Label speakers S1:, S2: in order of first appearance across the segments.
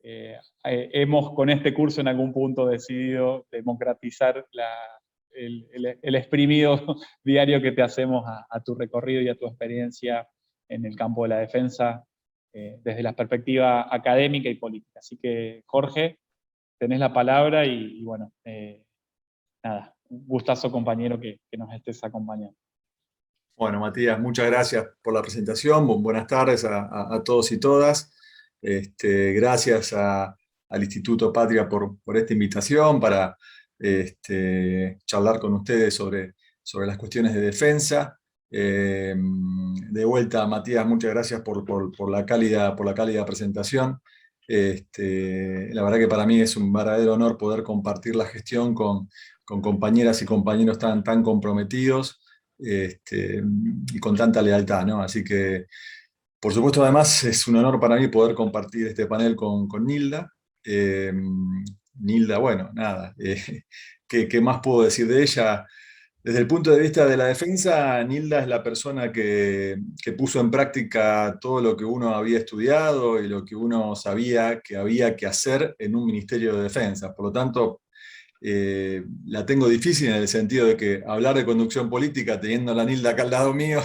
S1: hemos con este curso en algún punto decidido democratizar el exprimido diario que te hacemos a tu recorrido y a tu experiencia en el campo de la defensa, desde la perspectiva académica y política. Así que, Jorge, tenés la palabra y bueno, nada, un gustazo, compañero, que nos estés acompañando.
S2: Bueno, Matías, muchas gracias por la presentación. Buenas tardes a todos y todas. Gracias al Instituto Patria por esta invitación para charlar con ustedes sobre las cuestiones de defensa. De vuelta, Matías, muchas gracias por la cálida presentación. La verdad que para mí es un verdadero honor poder compartir la gestión con compañeras y compañeros tan comprometidos y con tanta lealtad, ¿no? Así que, por supuesto, además es un honor para mí poder compartir este panel con Nilda. Nilda, bueno, nada, ¿qué más puedo decir de ella? Desde el punto de vista de la defensa, Nilda es la persona que puso en práctica todo lo que uno había estudiado y lo que uno sabía que había que hacer en un Ministerio de Defensa. Por lo tanto, la tengo difícil en el sentido de que hablar de conducción política teniendo a la Nilda acá al lado mío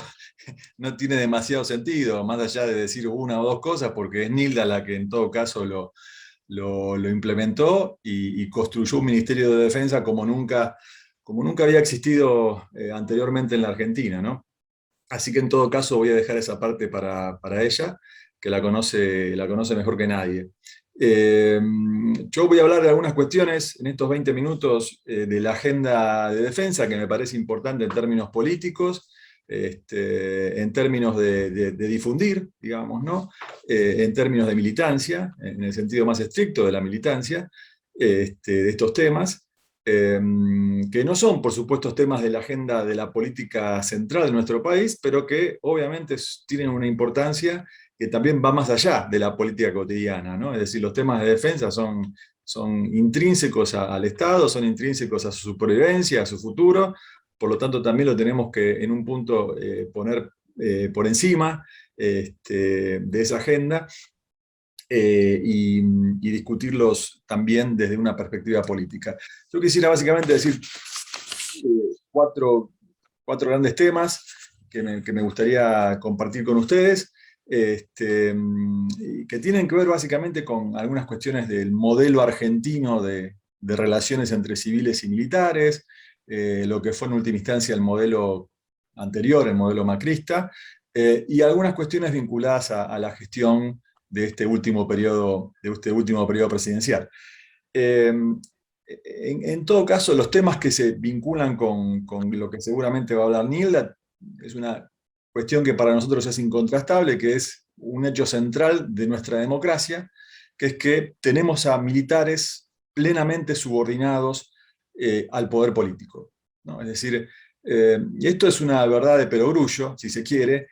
S2: no tiene demasiado sentido, más allá de decir una o dos cosas, porque es Nilda la que en todo caso lo implementó y construyó un Ministerio de Defensa como nunca había existido anteriormente en la Argentina, ¿no? Así que en todo caso voy a dejar esa parte para ella, que la conoce mejor que nadie. Yo voy a hablar de algunas cuestiones en estos 20 minutos de la agenda de defensa, que me parece importante en términos políticos, en términos de difundir, digamos, ¿no? En términos de militancia, en el sentido más estricto de la militancia, de estos temas. Que no son, por supuesto, temas de la agenda de la política central de nuestro país, pero que obviamente tienen una importancia que también va más allá de la política cotidiana, ¿no? Es decir, los temas de defensa son intrínsecos al Estado, son intrínsecos a su supervivencia, a su futuro, por lo tanto también lo tenemos que en un punto poner por encima de esa agenda. Y discutirlos también desde una perspectiva política. Yo quisiera básicamente decir cuatro grandes temas que me gustaría compartir con ustedes, que tienen que ver básicamente con algunas cuestiones del modelo argentino de relaciones entre civiles y militares, lo que fue en última instancia el modelo anterior, el modelo macrista, y algunas cuestiones vinculadas a la gestión de este último periodo presidencial. En todo caso, los temas que se vinculan con lo que seguramente va a hablar Nilda, es una cuestión que para nosotros es incontrastable, que es un hecho central de nuestra democracia, que es que tenemos a militares plenamente subordinados al poder político, ¿no? Es decir, y esto es una verdad de perogrullo, si se quiere,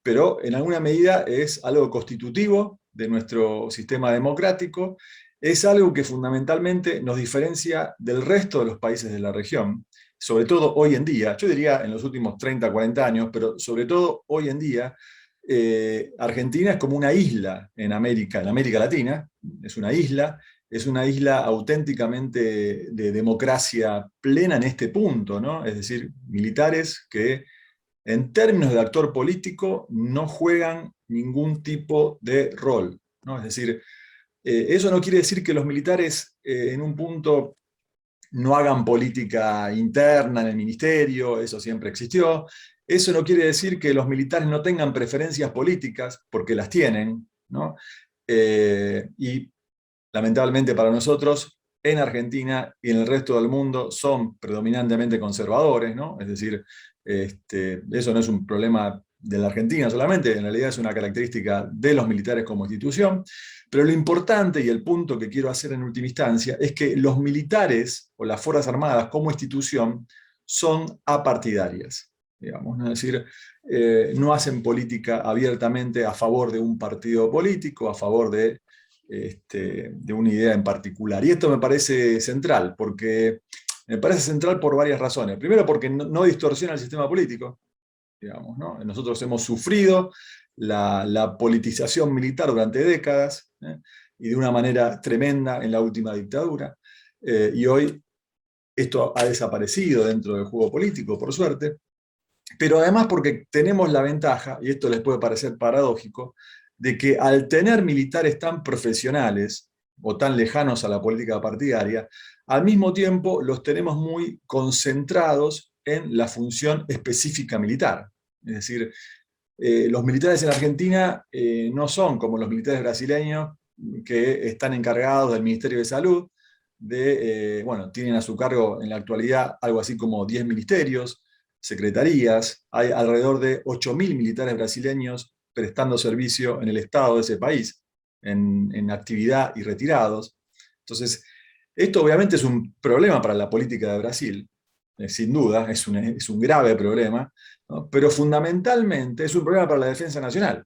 S2: pero en alguna medida es algo constitutivo de nuestro sistema democrático, es algo que fundamentalmente nos diferencia del resto de los países de la región, sobre todo hoy en día, yo diría en los últimos 30, 40 años, pero sobre todo hoy en día. Argentina es como una isla en América Latina, es una isla auténticamente de democracia plena en este punto, ¿no? Es decir, militares que en términos de actor político no juegan ningún tipo de rol, ¿no? Es decir, eso no quiere decir que los militares en un punto no hagan política interna en el ministerio, eso siempre existió. Eso no quiere decir que los militares no tengan preferencias políticas, porque las tienen, ¿no? Y lamentablemente para nosotros, en Argentina y en el resto del mundo son predominantemente conservadores, ¿no? Es decir, eso no es un problema de la Argentina solamente, en realidad es una característica de los militares como institución, pero lo importante y el punto que quiero hacer en última instancia es que los militares o las Fuerzas Armadas como institución son apartidarias, digamos, ¿no? Es decir, no hacen política abiertamente a favor de un partido político, a favor de una idea en particular. Y esto me parece central, por varias razones. Primero, porque no distorsiona el sistema político, digamos, ¿no? Nosotros hemos sufrido la politización militar durante décadas, y de una manera tremenda en la última dictadura, y hoy esto ha desaparecido dentro del juego político, por suerte, pero además porque tenemos la ventaja, y esto les puede parecer paradójico, de que al tener militares tan profesionales o tan lejanos a la política partidaria, al mismo tiempo los tenemos muy concentrados en la función específica militar. Es decir, los militares en Argentina no son como los militares brasileños que están encargados del Ministerio de Salud, bueno, tienen a su cargo en la actualidad algo así como 10 ministerios, secretarías, hay alrededor de 8.000 militares brasileños prestando servicio en el Estado de ese país, en actividad y retirados. Entonces, esto obviamente es un problema para la política de Brasil, sin duda, es un grave problema, ¿no? Pero fundamentalmente es un problema para la defensa nacional,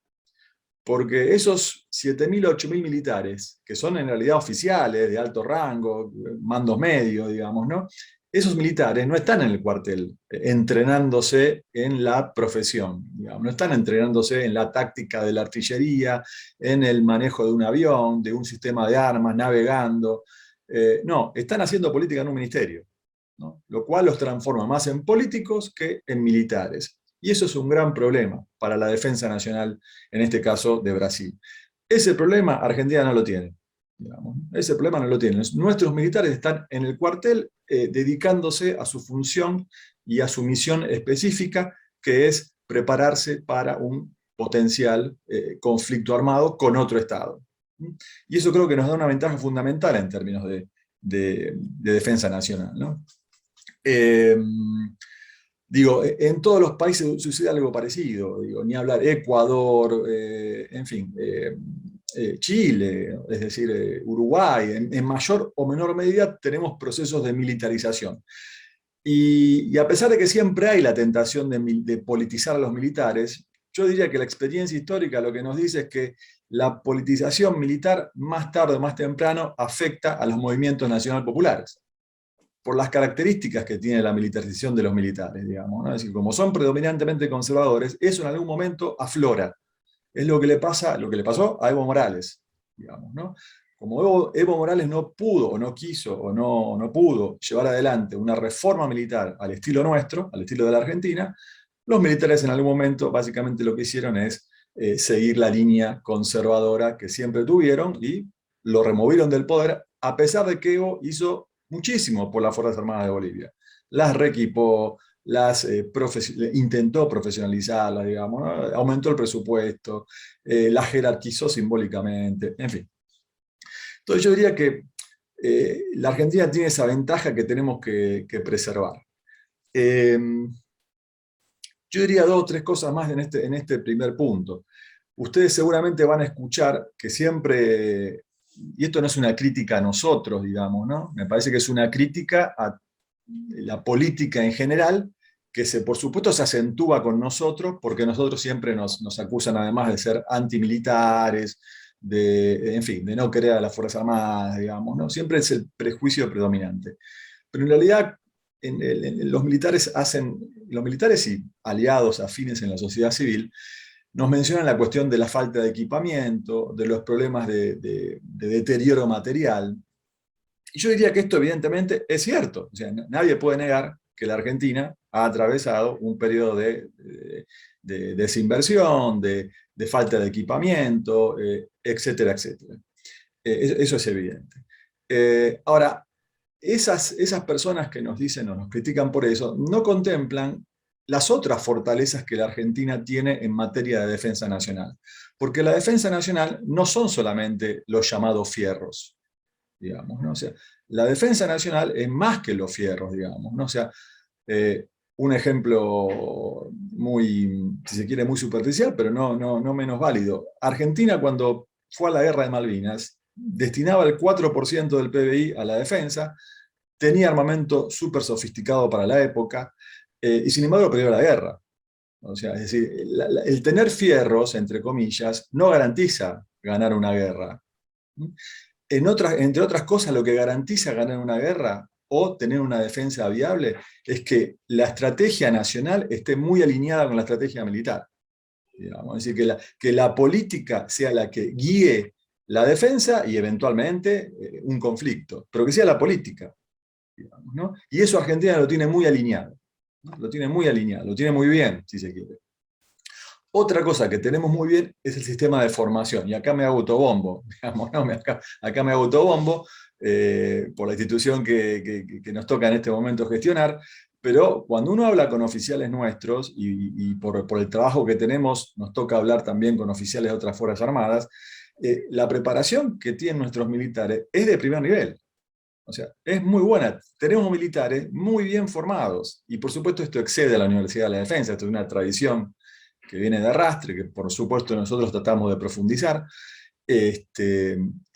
S2: porque esos 7.000 o 8.000 militares, que son en realidad oficiales de alto rango, mandos medios, digamos, ¿no? Esos militares no están en el cuartel entrenándose en la profesión, digamos, no están entrenándose en la táctica de la artillería, en el manejo de un avión, de un sistema de armas, navegando. No, están haciendo política en un ministerio, ¿no? Lo cual los transforma más en políticos que en militares. Y eso es un gran problema para la defensa nacional, en este caso de Brasil. Ese problema Argentina no lo tiene. Digamos. Ese problema no lo tienen. Nuestros militares están en el cuartel dedicándose a su función y a su misión específica, que es prepararse para un potencial conflicto armado con otro Estado. Y eso creo que nos da una ventaja fundamental en términos de defensa nacional, ¿no? Digo, en todos los países sucede algo parecido, digo, ni hablar Ecuador, en fin, Chile, es decir, Uruguay, en mayor o menor medida tenemos procesos de militarización. Y a pesar de que siempre hay la tentación de politizar a los militares, yo diría que la experiencia histórica lo que nos dice es que la politización militar más tarde o más temprano afecta a los movimientos nacional populares, por las características que tiene la militarización de los militares, digamos, ¿no? Es decir, como son predominantemente conservadores, eso en algún momento aflora. Es lo que le pasó a Evo Morales, digamos, ¿no? Como Evo Morales no pudo, o no quiso, o no pudo llevar adelante una reforma militar al estilo nuestro, al estilo de la Argentina, los militares en algún momento básicamente lo que hicieron es seguir la línea conservadora que siempre tuvieron y lo removieron del poder, a pesar de que Evo hizo muchísimo por las Fuerzas Armadas de Bolivia. Las reequipó, intentó profesionalizarlas, digamos, ¿no? Aumentó el presupuesto, las jerarquizó simbólicamente, en fin. Entonces yo diría que la Argentina tiene esa ventaja que tenemos que preservar. Yo diría 2 o 3 cosas más en este primer punto. Ustedes seguramente van a escuchar que siempre, y esto no es una crítica a nosotros, digamos, ¿no? Me parece que es una crítica a la política en general, que por supuesto se acentúa con nosotros, porque nosotros siempre nos acusan además de ser antimilitares, en fin, de no querer a las Fuerzas Armadas, digamos, ¿no? Siempre es el prejuicio predominante. Pero en realidad los militares y aliados afines en la sociedad civil nos mencionan la cuestión de la falta de equipamiento, de los problemas de deterioro material. Y yo diría que esto evidentemente es cierto. O sea, nadie puede negar que la Argentina ha atravesado un periodo de desinversión, de falta de equipamiento, etcétera, etcétera. Eso es evidente. Ahora, esas personas que nos dicen o nos critican por eso, no contemplan las otras fortalezas que la Argentina tiene en materia de defensa nacional. Porque la defensa nacional no son solamente los llamados fierros, digamos, ¿no? O sea, la defensa nacional es más que los fierros, digamos, ¿no? O sea, un ejemplo muy, si se quiere, muy superficial, pero no menos válido. Argentina, cuando fue a la guerra de Malvinas, destinaba el 4% del PBI a la defensa, tenía armamento súper sofisticado para la época, y sin embargo perdió la guerra. O sea, es decir, el tener fierros, entre comillas, no garantiza ganar una guerra. Entre otras cosas, lo que garantiza ganar una guerra o tener una defensa viable es que la estrategia nacional esté muy alineada con la estrategia militar. Digamos. Es decir, que la política sea la que guíe la defensa y eventualmente un conflicto, pero que sea la política, digamos, ¿no? Y eso Argentina lo tiene muy alineado, ¿no? Lo tiene muy alineado, lo tiene muy bien, si se quiere. Otra cosa que tenemos muy bien es el sistema de formación, y acá me hago autobombo, digamos, ¿no? Acá me hago autobombo por la institución que nos toca en este momento gestionar, pero cuando uno habla con oficiales nuestros, y por el trabajo que tenemos, nos toca hablar también con oficiales de otras Fuerzas Armadas, la preparación que tienen nuestros militares es de primer nivel. O sea, es muy buena. Tenemos militares muy bien formados, y por supuesto esto excede a la Universidad de la Defensa, esto es una tradición que viene de arrastre, que por supuesto nosotros tratamos de profundizar, y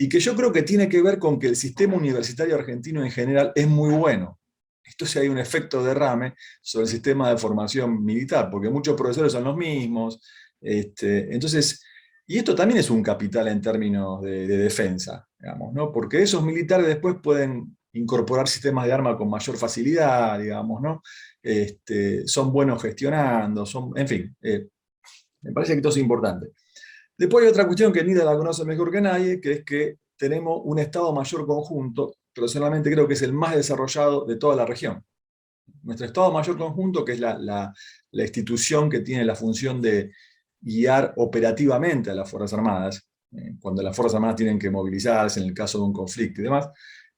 S2: que yo creo que tiene que ver con que el sistema universitario argentino en general es muy bueno. Entonces hay un efecto derrame sobre el sistema de formación militar, porque muchos profesores son los mismos. Entonces, y esto también es un capital en términos de defensa, digamos, ¿no? Porque esos militares después pueden incorporar sistemas de arma con mayor facilidad, digamos, ¿no? Son buenos gestionando, en fin, me parece que esto es importante. Después hay otra cuestión que Nida la conoce mejor que nadie, que es que tenemos un Estado Mayor Conjunto, personalmente creo que es el más desarrollado de toda la región. Nuestro Estado Mayor Conjunto, que es la institución que tiene la función de guiar operativamente a las Fuerzas Armadas, cuando las Fuerzas Armadas tienen que movilizarse en el caso de un conflicto y demás,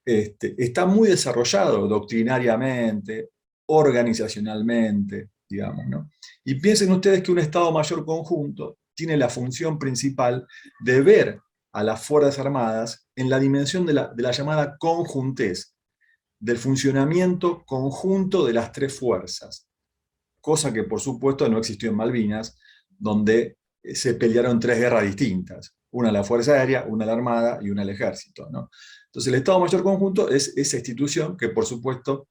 S2: está muy desarrollado doctrinariamente, organizacionalmente, digamos, ¿no? Y piensen ustedes que un Estado Mayor Conjunto tiene la función principal de ver a las Fuerzas Armadas en la dimensión de la llamada conjuntez, del funcionamiento conjunto de las tres fuerzas, cosa que por supuesto no existió en Malvinas, donde se pelearon tres guerras distintas, una la Fuerza Aérea, una la Armada y una el Ejército, ¿no? Entonces el Estado Mayor Conjunto es esa institución que por supuesto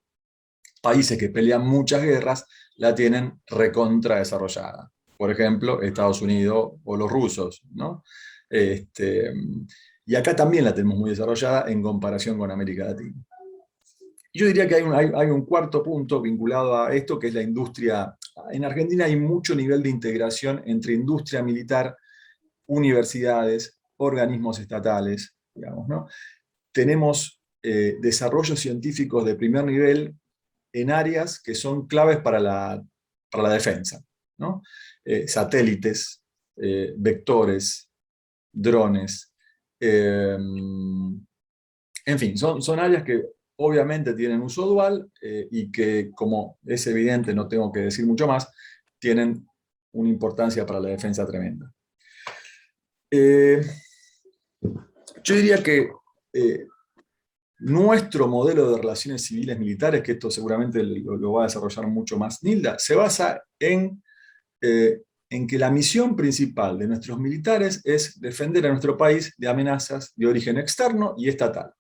S2: países que pelean muchas guerras la tienen recontra desarrollada. Por ejemplo, Estados Unidos o los rusos, ¿no? Y acá también la tenemos muy desarrollada en comparación con América Latina. Yo diría que hay un cuarto punto vinculado a esto, que es la industria. En Argentina hay mucho nivel de integración entre industria militar, universidades, organismos estatales, digamos, ¿no? Tenemos desarrollos científicos de primer nivel en áreas que son claves para la defensa, ¿no? Satélites, vectores, drones, en fin, son áreas que obviamente tienen uso dual y que, como es evidente, no tengo que decir mucho más, tienen una importancia para la defensa tremenda. Yo diría que nuestro modelo de relaciones civiles militares, que esto seguramente lo va a desarrollar mucho más Nilda, se basa en que la misión principal de nuestros militares es defender a nuestro país de amenazas de origen externo y estatal.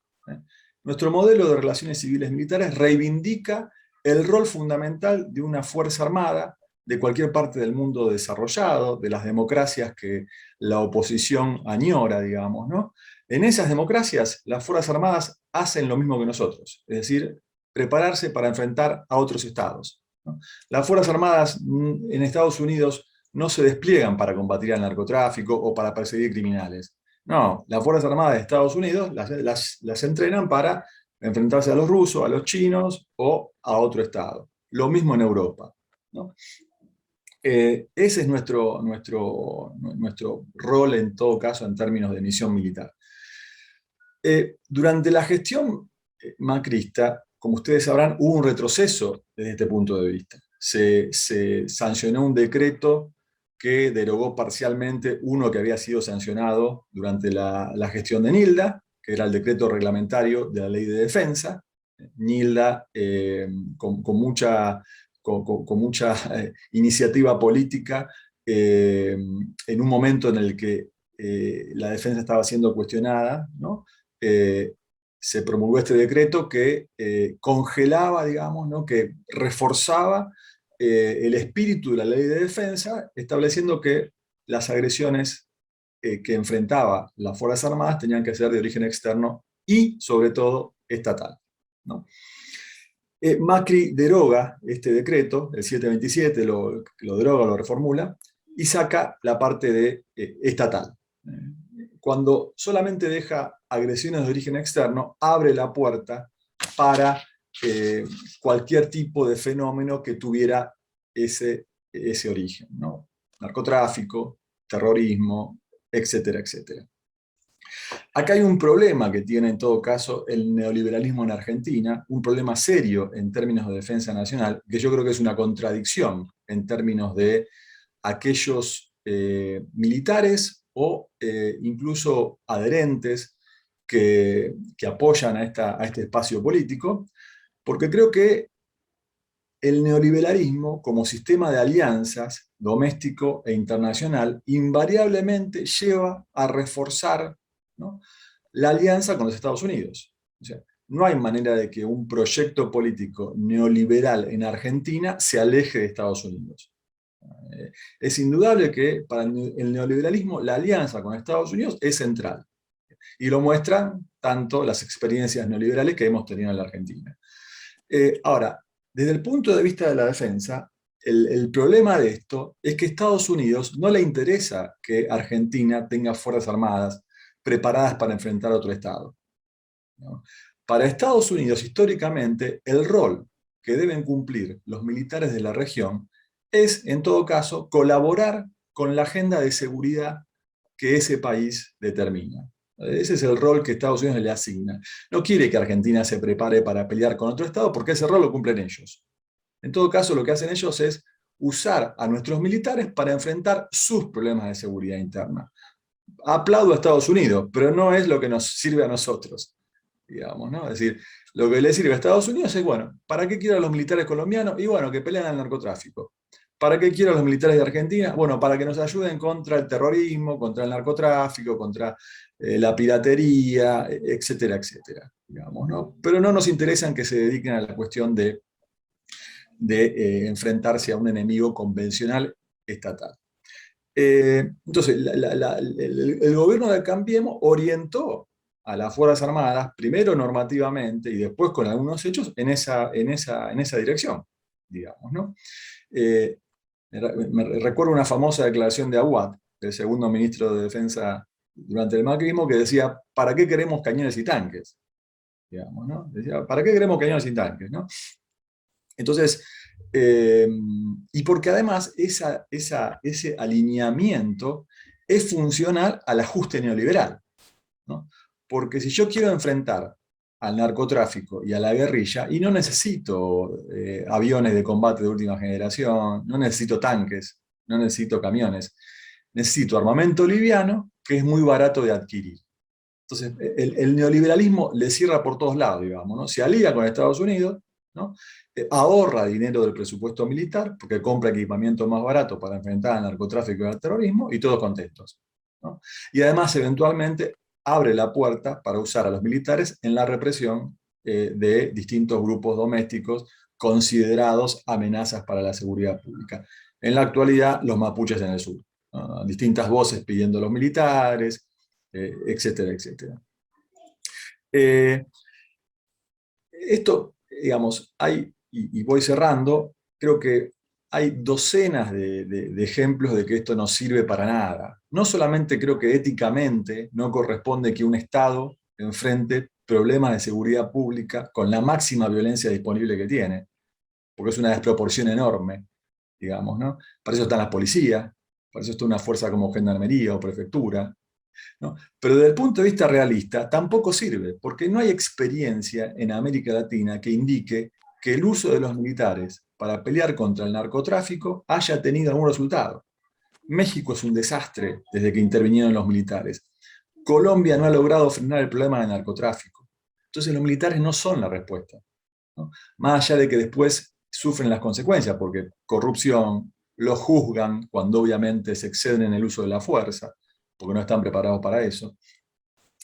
S2: Nuestro modelo de relaciones civiles militares reivindica el rol fundamental de una fuerza armada de cualquier parte del mundo desarrollado, de las democracias que la oposición añora, digamos, ¿no? En esas democracias, las Fuerzas Armadas hacen lo mismo que nosotros, es decir, prepararse para enfrentar a otros estados, ¿no? Las Fuerzas Armadas en Estados Unidos no se despliegan para combatir al narcotráfico o para perseguir criminales. No, las Fuerzas Armadas de Estados Unidos las entrenan para enfrentarse a los rusos, a los chinos o a otro estado. Lo mismo en Europa, ¿no? Ese es nuestro rol en todo caso en términos de misión militar. Durante la gestión macrista, como ustedes sabrán, hubo un retroceso desde este punto de vista. Se sancionó un decreto que derogó parcialmente uno que había sido sancionado durante la gestión de Nilda, que era el decreto reglamentario de la Ley de Defensa. Nilda, con mucha iniciativa política, en un momento en el que la defensa estaba siendo cuestionada, ¿no? Se promulgó este decreto que congelaba, digamos, ¿no? Que reforzaba el espíritu de la ley de defensa, estableciendo que las agresiones que enfrentaba las Fuerzas Armadas tenían que ser de origen externo y, sobre todo, estatal, ¿no? Macri deroga este decreto, el 727, lo deroga, lo reformula, y saca la parte de estatal. cuando solamente deja agresiones de origen externo, abre la puerta para cualquier tipo de fenómeno que tuviera ese origen, ¿no? Narcotráfico, terrorismo, etcétera, etcétera. Acá hay un problema que tiene en todo caso el neoliberalismo en Argentina, un problema serio en términos de defensa nacional, que yo creo que es una contradicción en términos de aquellos militares o incluso adherentes que apoyan a este espacio político, porque creo que el neoliberalismo como sistema de alianzas doméstico e internacional invariablemente lleva a reforzar, ¿no?, la alianza con los Estados Unidos. O sea, no hay manera de que un proyecto político neoliberal en Argentina se aleje de Estados Unidos. Es indudable que para el neoliberalismo la alianza con Estados Unidos es central. Y lo muestran tanto las experiencias neoliberales que hemos tenido en la Argentina. Ahora, desde el punto de vista de la defensa, el problema de esto es que a Estados Unidos no le interesa que Argentina tenga fuerzas armadas preparadas para enfrentar a otro Estado, ¿no? Para Estados Unidos, históricamente, el rol que deben cumplir los militares de la región es, en todo caso, colaborar con la agenda de seguridad que ese país determina. Ese es el rol que Estados Unidos le asigna. No quiere que Argentina se prepare para pelear con otro Estado porque ese rol lo cumplen ellos. En todo caso, lo que hacen ellos es usar a nuestros militares para enfrentar sus problemas de seguridad interna. Aplaudo a Estados Unidos, pero no es lo que nos sirve a nosotros, digamos, ¿no? Es decir, lo que le sirve a Estados Unidos es, bueno, ¿para qué quiero a los militares colombianos? Y bueno, que peleen al narcotráfico. ¿Para qué quiero a los militares de Argentina? Bueno, para que nos ayuden contra el terrorismo, contra el narcotráfico, contra la piratería, etcétera, etcétera, digamos, ¿no? Pero no nos interesan que se dediquen a la cuestión de enfrentarse a un enemigo convencional estatal. Entonces, el gobierno de Cambiemos orientó a las Fuerzas Armadas, primero normativamente y después con algunos hechos, en esa dirección, digamos, ¿no? Me recuerdo una famosa declaración de Aguad, el segundo ministro de Defensa durante el macrismo, que decía, ¿para qué queremos cañones y tanques? Digamos, ¿no? Decía, ¿para qué queremos cañones y tanques? ¿No? Entonces, y porque además ese alineamiento es funcional al ajuste neoliberal, ¿no? Porque si yo quiero enfrentar al narcotráfico y a la guerrilla, y no necesito aviones de combate de última generación, no necesito tanques, no necesito camiones, necesito armamento liviano que es muy barato de adquirir. Entonces, el neoliberalismo le cierra por todos lados, digamos, ¿no? Se alía con Estados Unidos, ¿no? Ahorra dinero del presupuesto militar porque compra equipamiento más barato para enfrentar al narcotráfico y al terrorismo y todos contentos, ¿no? Y además, eventualmente, abre la puerta para usar a los militares en la represión de distintos grupos domésticos considerados amenazas para la seguridad pública. En la actualidad, los mapuches en el sur. Distintas voces pidiendo a los militares, etcétera, etcétera. Esto, digamos, hay, y voy cerrando, creo que hay docenas de ejemplos de que esto no sirve para nada. No solamente creo que éticamente no corresponde que un Estado enfrente problemas de seguridad pública con la máxima violencia disponible que tiene, porque es una desproporción enorme, digamos, ¿no? Para eso están las policías, para eso está una fuerza como gendarmería o prefectura, ¿no? Pero desde el punto de vista realista tampoco sirve, porque no hay experiencia en América Latina que indique que el uso de los militares para pelear contra el narcotráfico haya tenido algún resultado. México es un desastre desde que intervinieron los militares. Colombia no ha logrado frenar el problema del narcotráfico. Entonces los militares no son la respuesta, ¿no? Más allá de que después sufren las consecuencias, porque corrupción, los juzgan cuando obviamente se exceden en el uso de la fuerza, porque no están preparados para eso.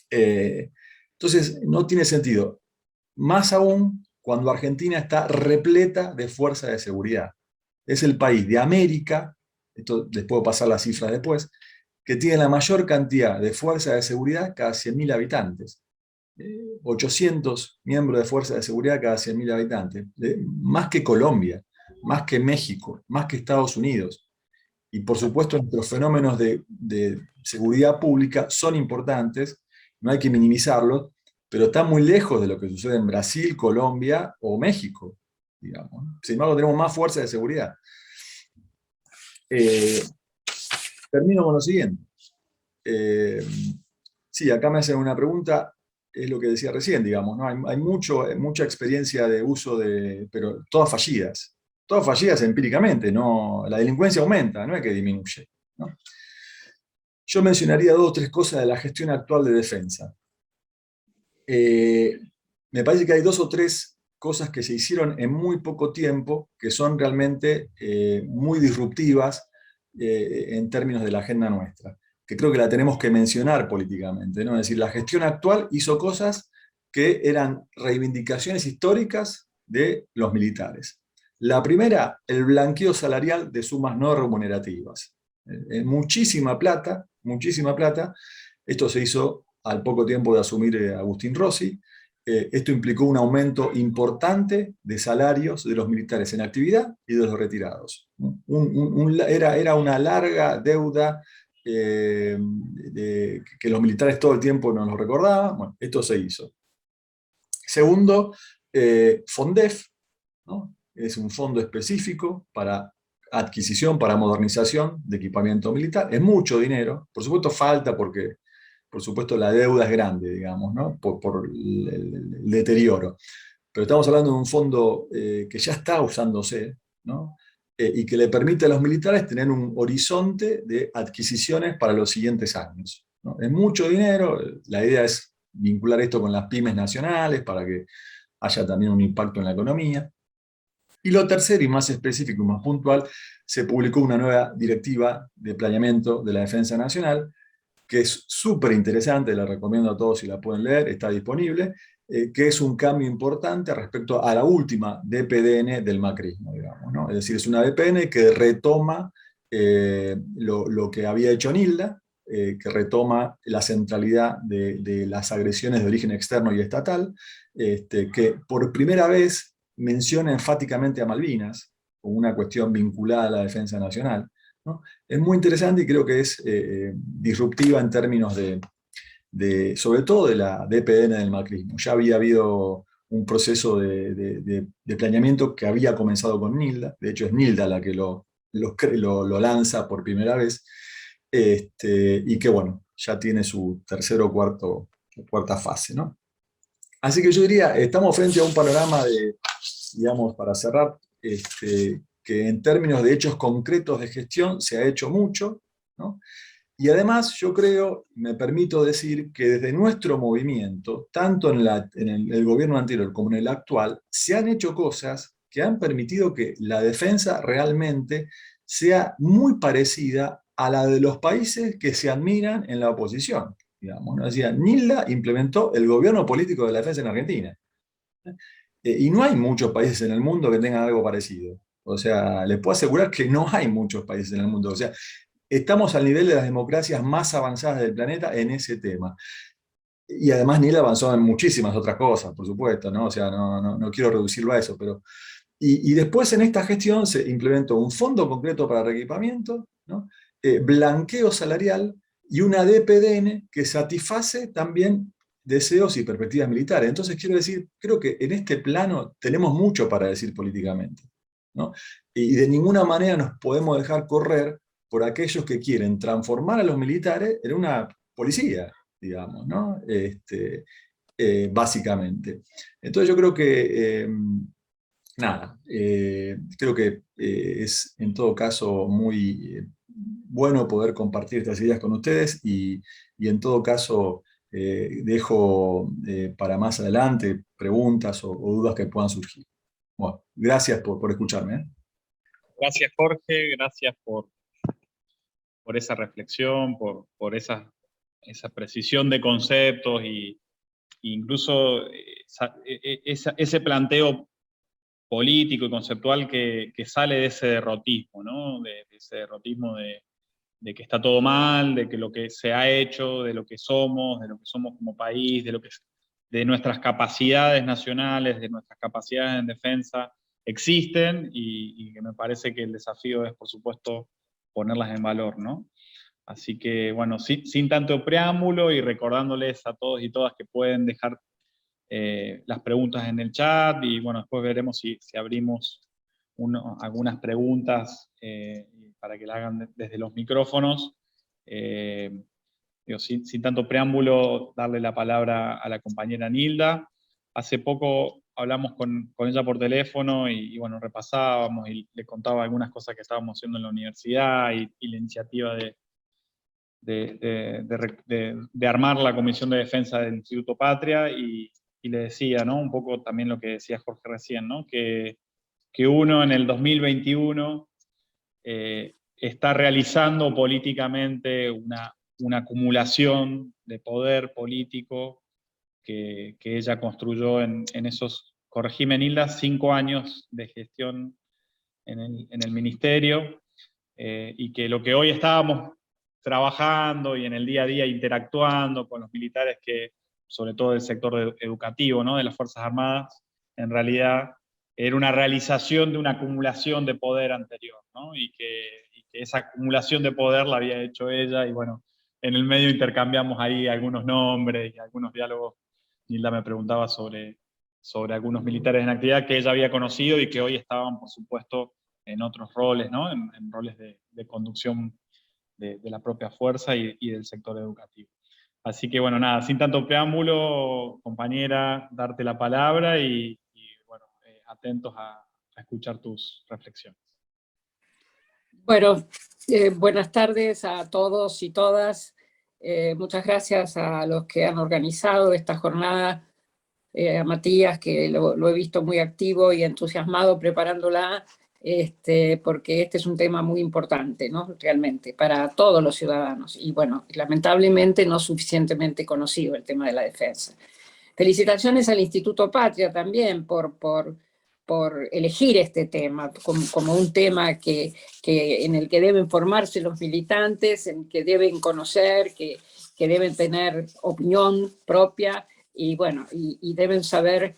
S2: Entonces, no tiene sentido. Más aún cuando Argentina está repleta de fuerzas de seguridad. Es el país de América, esto les puedo pasar las cifras después, que tiene la mayor cantidad de fuerzas de seguridad cada 100.000 habitantes. 800 miembros de fuerzas de seguridad cada 100.000 habitantes. Más que Colombia, más que México, más que Estados Unidos. Y por supuesto nuestros fenómenos de seguridad pública son importantes, no hay que minimizarlos, pero están muy lejos de lo que sucede en Brasil, Colombia o México, digamos, ¿no? Sin embargo, tenemos más fuerza de seguridad. Termino con lo siguiente. Sí, acá me hacen una pregunta, es lo que decía recién, digamos, ¿no? Hay mucha experiencia de uso pero todas fallidas empíricamente, ¿no? La delincuencia aumenta, no es que disminuye, ¿no? Yo mencionaría 2 o 3 cosas de la gestión actual de defensa. Me parece que hay 2 o 3 cosas que se hicieron en muy poco tiempo, que son realmente muy disruptivas en términos de la agenda nuestra, que creo que la tenemos que mencionar políticamente, ¿no? Es decir, la gestión actual hizo cosas que eran reivindicaciones históricas de los militares. La primera, el blanqueo salarial de sumas no remunerativas. Muchísima plata, muchísima plata. Esto se hizo al poco tiempo de asumir Agustín Rossi. Esto implicó un aumento importante de salarios de los militares en actividad y de los retirados. Era una larga deuda que los militares todo el tiempo nos lo recordaban. Bueno, esto se hizo. Segundo, FONDEF, ¿no? Es un fondo específico para adquisición, para modernización de equipamiento militar. Es mucho dinero, por supuesto falta porque, por supuesto, la deuda es grande, digamos, ¿no? por el deterioro. Pero estamos hablando de un fondo que ya está usándose, ¿no? Y que le permite a los militares tener un horizonte de adquisiciones para los siguientes años, ¿no? Es mucho dinero, la idea es vincular esto con las pymes nacionales para que haya también un impacto en la economía. Y lo tercero, y más específico y más puntual, se publicó una nueva directiva de planeamiento de la defensa nacional, que es súper interesante, la recomiendo a todos si la pueden leer, está disponible, que es un cambio importante respecto a la última DPDN del macrismo, digamos, ¿no? Es decir, es una DPN que retoma lo que había hecho Nilda, que retoma la centralidad de las agresiones de origen externo y estatal, que por primera vez menciona enfáticamente a Malvinas, como una cuestión vinculada a la defensa nacional, ¿no? Es muy interesante y creo que es disruptiva en términos sobre todo de la DPN del macrismo. Ya había habido un proceso de planeamiento que había comenzado con Nilda, de hecho es Nilda la que lo lanza por primera vez, y que bueno, ya tiene su tercera o cuarta fase, ¿no? Así que yo diría, estamos frente a un panorama digamos, para cerrar, que en términos de hechos concretos de gestión se ha hecho mucho, ¿no? Y además yo creo, me permito decir, que desde nuestro movimiento, tanto en el gobierno anterior como en el actual, se han hecho cosas que han permitido que la defensa realmente sea muy parecida a la de los países que se admiran en la oposición. Digamos, ¿no? Decía, Nilda implementó el gobierno político de la defensa en Argentina. Y no hay muchos países en el mundo que tengan algo parecido. O sea, les puedo asegurar que no hay muchos países en el mundo. O sea, estamos al nivel de las democracias más avanzadas del planeta en ese tema. Y además Neil avanzó en muchísimas otras cosas, por supuesto, ¿no? O sea, no quiero reducirlo a eso, pero... Y después en esta gestión se implementó un fondo concreto para reequipamiento, ¿no? Blanqueo salarial y una DPDN que satisface también deseos y perspectivas militares. Entonces quiero decir, creo que en este plano tenemos mucho para decir políticamente, ¿no? Y de ninguna manera nos podemos dejar correr por aquellos que quieren transformar a los militares en una policía, digamos, ¿no? Básicamente. Entonces yo creo que, nada, creo que es en todo caso muy bueno poder compartir estas ideas con ustedes y en todo caso dejo para más adelante preguntas o dudas que puedan surgir. Bueno, gracias por escucharme, ¿eh?
S1: Gracias, Jorge, gracias por esa reflexión, por esa precisión de conceptos y incluso ese planteo político y conceptual que sale de ese derrotismo, ¿no? De ese derrotismo de que está todo mal, de que lo que se ha hecho, de lo que somos como país, de nuestras capacidades nacionales, de nuestras capacidades en defensa, existen y que me parece que el desafío es, por supuesto, ponerlas en valor, ¿no? Así que, bueno, sin tanto preámbulo y recordándoles a todos y todas que pueden dejar las preguntas en el chat y, bueno, después veremos si abrimos algunas preguntas para que las hagan desde los micrófonos. Digo, sin tanto preámbulo, darle la palabra a la compañera Nilda. Hace poco hablamos con ella por teléfono y, bueno, repasábamos y le contaba algunas cosas que estábamos haciendo en la universidad y la iniciativa de armar la Comisión de Defensa del Instituto Patria, y le decía, ¿no? Un poco también lo que decía Jorge recién, ¿no? Que uno en el 2021 está realizando políticamente una acumulación de poder político que ella construyó en esos, corregime Nilda, 5 años de gestión en el ministerio, y que lo que hoy estábamos trabajando y en el día a día interactuando con los militares, que sobre todo del sector educativo, ¿no? De las Fuerzas Armadas, en realidad era una realización de una acumulación de poder anterior, ¿no? Y que esa acumulación de poder la había hecho ella, y, bueno, en el medio intercambiamos ahí algunos nombres y algunos diálogos. Nilda me preguntaba sobre algunos militares en actividad que ella había conocido y que hoy estaban, por supuesto, en otros roles, ¿no? En roles de conducción de la propia fuerza y del sector educativo. Así que, bueno, nada, sin tanto preámbulo, compañera, darte la palabra y bueno, atentos a escuchar tus reflexiones.
S3: Bueno, buenas tardes a todos y todas. Muchas gracias a los que han organizado esta jornada, a Matías, que lo he visto muy activo y entusiasmado preparándola, porque este es un tema muy importante, ¿no? Realmente, para todos los ciudadanos. Y, bueno, lamentablemente no suficientemente conocido el tema de la defensa. Felicitaciones al Instituto Patria también por elegir este tema como un tema en el que deben formarse los militantes, en el que deben conocer, que deben tener opinión propia y, bueno, y deben saber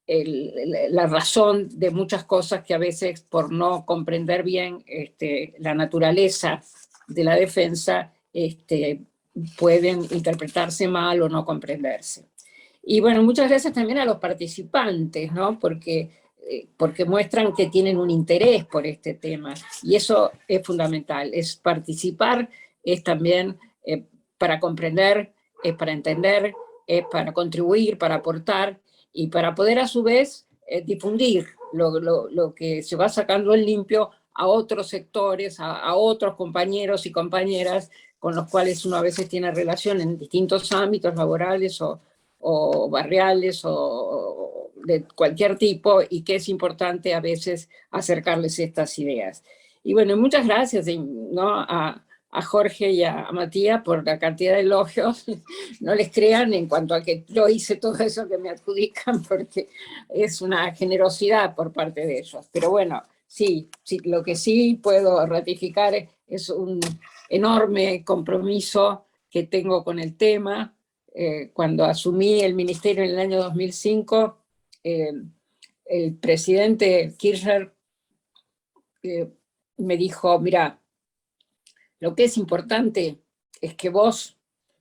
S3: la razón de muchas cosas que a veces, por no comprender bien la naturaleza de la defensa, pueden interpretarse mal o no comprenderse. Y, bueno, muchas gracias también a los participantes, ¿no? Porque muestran que tienen un interés por este tema, y eso es fundamental. Es participar, es también para comprender, es para entender, es para contribuir, para aportar, y para poder a su vez difundir lo que se va sacando en limpio a otros sectores, a otros compañeros y compañeras con los cuales uno a veces tiene relación en distintos ámbitos laborales o barriales o de cualquier tipo, y que es importante a veces acercarles estas ideas. Y, bueno, muchas gracias, ¿no? a Jorge y a Matías por la cantidad de elogios. No les crean en cuanto a que yo hice todo eso que me adjudican, porque es una generosidad por parte de ellos. Pero, bueno, sí, lo que sí puedo ratificar es un enorme compromiso que tengo con el tema. Cuando asumí el ministerio en el año 2005, el presidente Kirchner me dijo: mira, lo que es importante es que vos,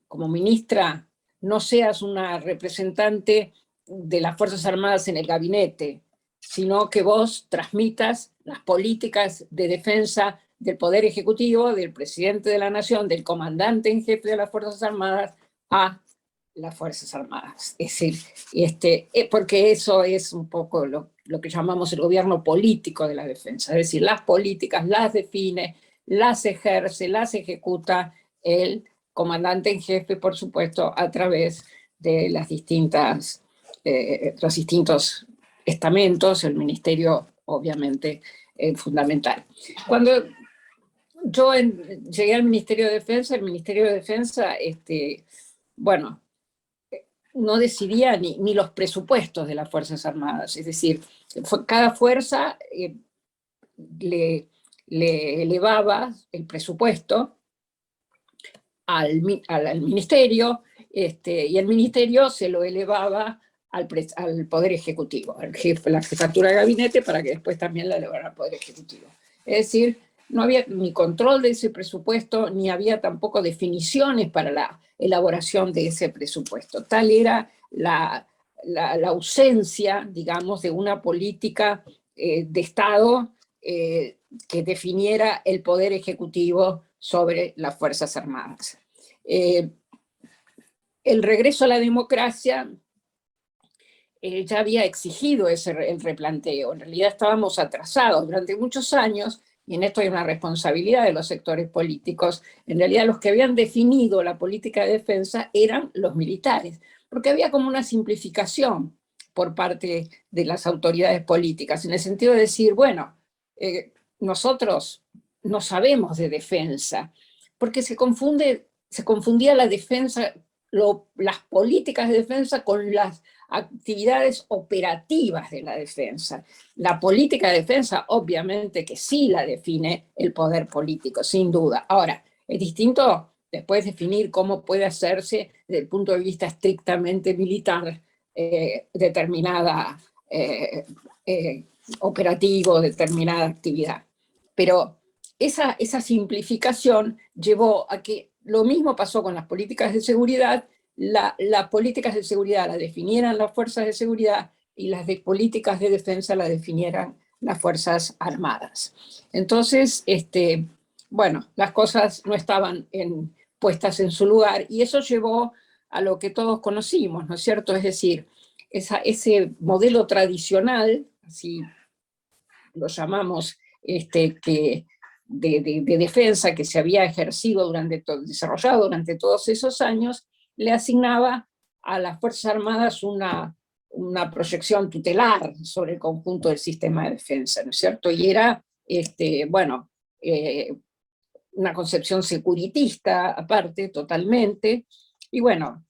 S3: como ministra, no seas una representante de las Fuerzas Armadas en el gabinete, sino que vos transmitas las políticas de defensa del Poder Ejecutivo, del presidente de la Nación, del comandante en jefe de las Fuerzas Armadas, a las Fuerzas Armadas. Es decir, porque eso es un poco lo que llamamos el gobierno político de la defensa. Es decir, las políticas las define, las ejerce, las ejecuta el comandante en jefe, por supuesto, a través de los distintos estamentos, el ministerio, obviamente, fundamental. Cuando yo llegué al Ministerio de Defensa, bueno, no decidía ni los presupuestos de las Fuerzas Armadas, es decir, cada fuerza le elevaba el presupuesto al ministerio, y el ministerio se lo elevaba al Poder Ejecutivo, la jefatura de gabinete, para que después también la elevara al Poder Ejecutivo. Es decir, no había ni control de ese presupuesto, ni había tampoco definiciones para la elaboración de ese presupuesto. Tal era la ausencia, digamos, de una política de Estado que definiera el poder ejecutivo sobre las Fuerzas Armadas. El regreso a la democracia ya había exigido el replanteo. En realidad estábamos atrasados durante muchos años, y en esto hay una responsabilidad de los sectores políticos. En realidad los que habían definido la política de defensa eran los militares, porque había como una simplificación por parte de las autoridades políticas, en el sentido de decir, bueno, nosotros no sabemos de defensa, porque se confundía la defensa, las políticas de defensa con las actividades operativas de la defensa. La política de defensa, obviamente que sí la define el poder político, sin duda. Ahora, es distinto después definir cómo puede hacerse desde el punto de vista estrictamente militar determinada operativo, determinada actividad. Pero esa simplificación llevó a que lo mismo pasó con las políticas de seguridad. Las políticas de seguridad las definieran las fuerzas de seguridad y las de políticas de defensa las definieran las Fuerzas Armadas. Entonces, bueno, las cosas no estaban puestas en su lugar, y eso llevó a lo que todos conocimos, ¿no es cierto? Es decir, ese modelo tradicional, así lo llamamos, de defensa que se había ejercido desarrollado durante todos esos años, le asignaba a las Fuerzas Armadas una proyección tutelar sobre el conjunto del sistema de defensa, ¿no es cierto? Y era, bueno, una concepción securitista aparte, totalmente. Y bueno,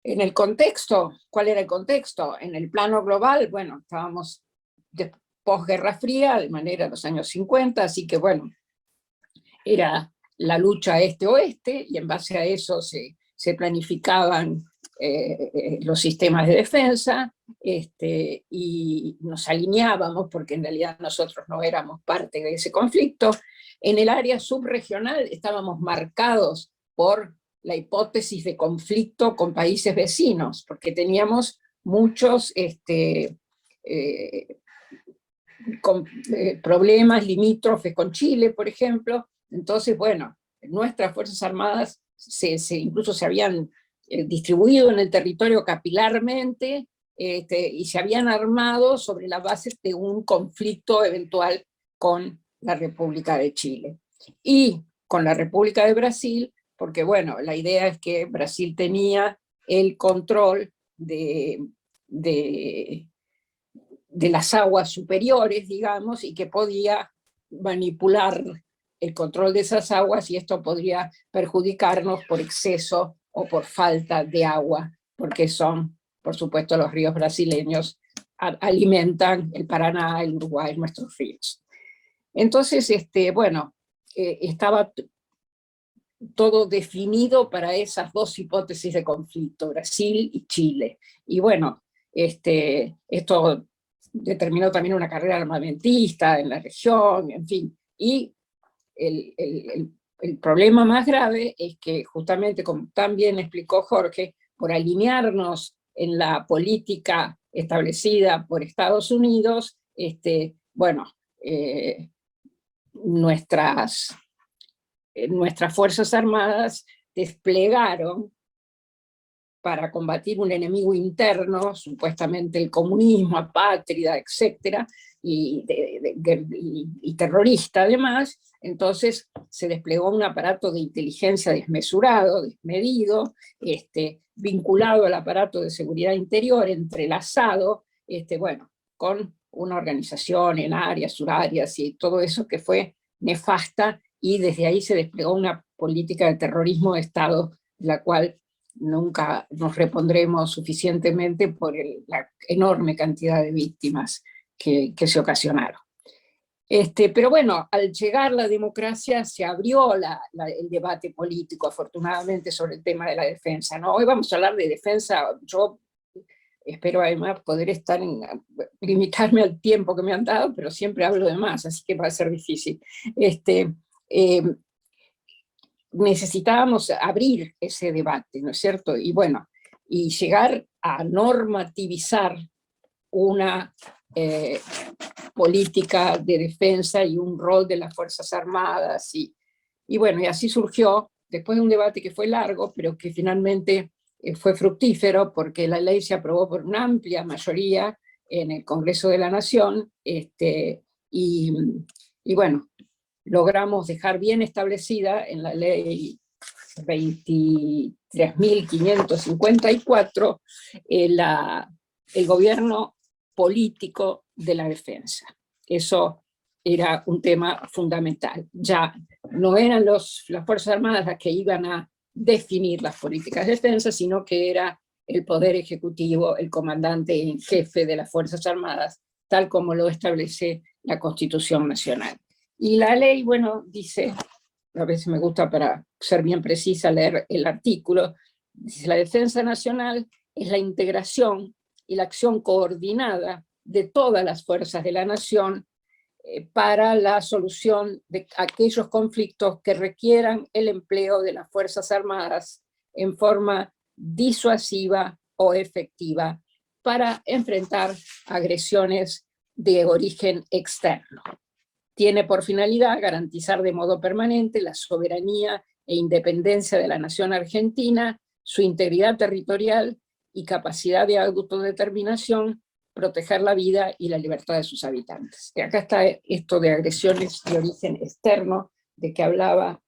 S3: en el contexto, ¿cuál era el contexto? En el plano global, bueno, estábamos de posguerra fría, de manera de los años 50, así que bueno, era la lucha este-oeste, y en base a eso se planificaban los sistemas de defensa, y nos alineábamos, porque en realidad nosotros no éramos parte de ese conflicto. En el área subregional estábamos marcados por la hipótesis de conflicto con países vecinos, porque teníamos muchos problemas limítrofes con Chile, por ejemplo. Entonces, bueno, nuestras Fuerzas Armadas incluso se habían distribuido en el territorio capilarmente, y se habían armado sobre la base de un conflicto eventual con la República de Chile. Y con la República de Brasil, porque bueno, la idea es que Brasil tenía el control de las aguas superiores, digamos, y que podía manipular el control de esas aguas, y esto podría perjudicarnos por exceso o por falta de agua, porque son, por supuesto, los ríos brasileños alimentan el Paraná, el Uruguay, nuestros ríos. Entonces, bueno, estaba todo definido para esas dos hipótesis de conflicto, Brasil y Chile. Y bueno, esto determinó también una carrera armamentista en la región, en fin. Y el problema más grave es que, justamente como también explicó Jorge, por alinearnos en la política establecida por Estados Unidos, bueno, nuestras Fuerzas Armadas desplegaron para combatir un enemigo interno, supuestamente el comunismo, apátrida, etcétera, y terrorista además. Entonces se desplegó un aparato de inteligencia desmesurado, desmedido, vinculado al aparato de seguridad interior, entrelazado, bueno, con una organización en áreas, subáreas y todo eso que fue nefasta, y desde ahí se desplegó una política de terrorismo de Estado, la cual nunca nos repondremos suficientemente por la enorme cantidad de víctimas que se ocasionaron. Pero bueno, al llegar la democracia se abrió el debate político, afortunadamente, sobre el tema de la defensa, ¿no? Hoy vamos a hablar de defensa. Yo espero además poder limitarme al tiempo que me han dado, pero siempre hablo de más, así que va a ser difícil. Necesitábamos abrir ese debate, ¿no es cierto? Y bueno, y llegar a normativizar una política de defensa y un rol de las Fuerzas Armadas. Y bueno, y así surgió, después de un debate que fue largo, pero que finalmente fue fructífero, porque la ley se aprobó por una amplia mayoría en el Congreso de la Nación, y bueno, logramos dejar bien establecida en la ley 23.554 el gobierno político de la defensa. Eso era un tema fundamental. Ya no eran las Fuerzas Armadas las que iban a definir las políticas de defensa, sino que era el Poder Ejecutivo, el comandante en jefe de las Fuerzas Armadas, tal como lo establece la Constitución Nacional. Y la ley, bueno, dice, a veces me gusta para ser bien precisa leer el artículo, dice: la defensa nacional es la integración y la acción coordinada de todas las fuerzas de la nación para la solución de aquellos conflictos que requieran el empleo de las Fuerzas Armadas en forma disuasiva o efectiva para enfrentar agresiones de origen externo. Tiene por finalidad garantizar de modo permanente la soberanía e independencia de la nación argentina, su integridad territorial y capacidad de autodeterminación, proteger la vida y la libertad de sus habitantes. Y acá está esto de agresiones de origen externo, de que hablaba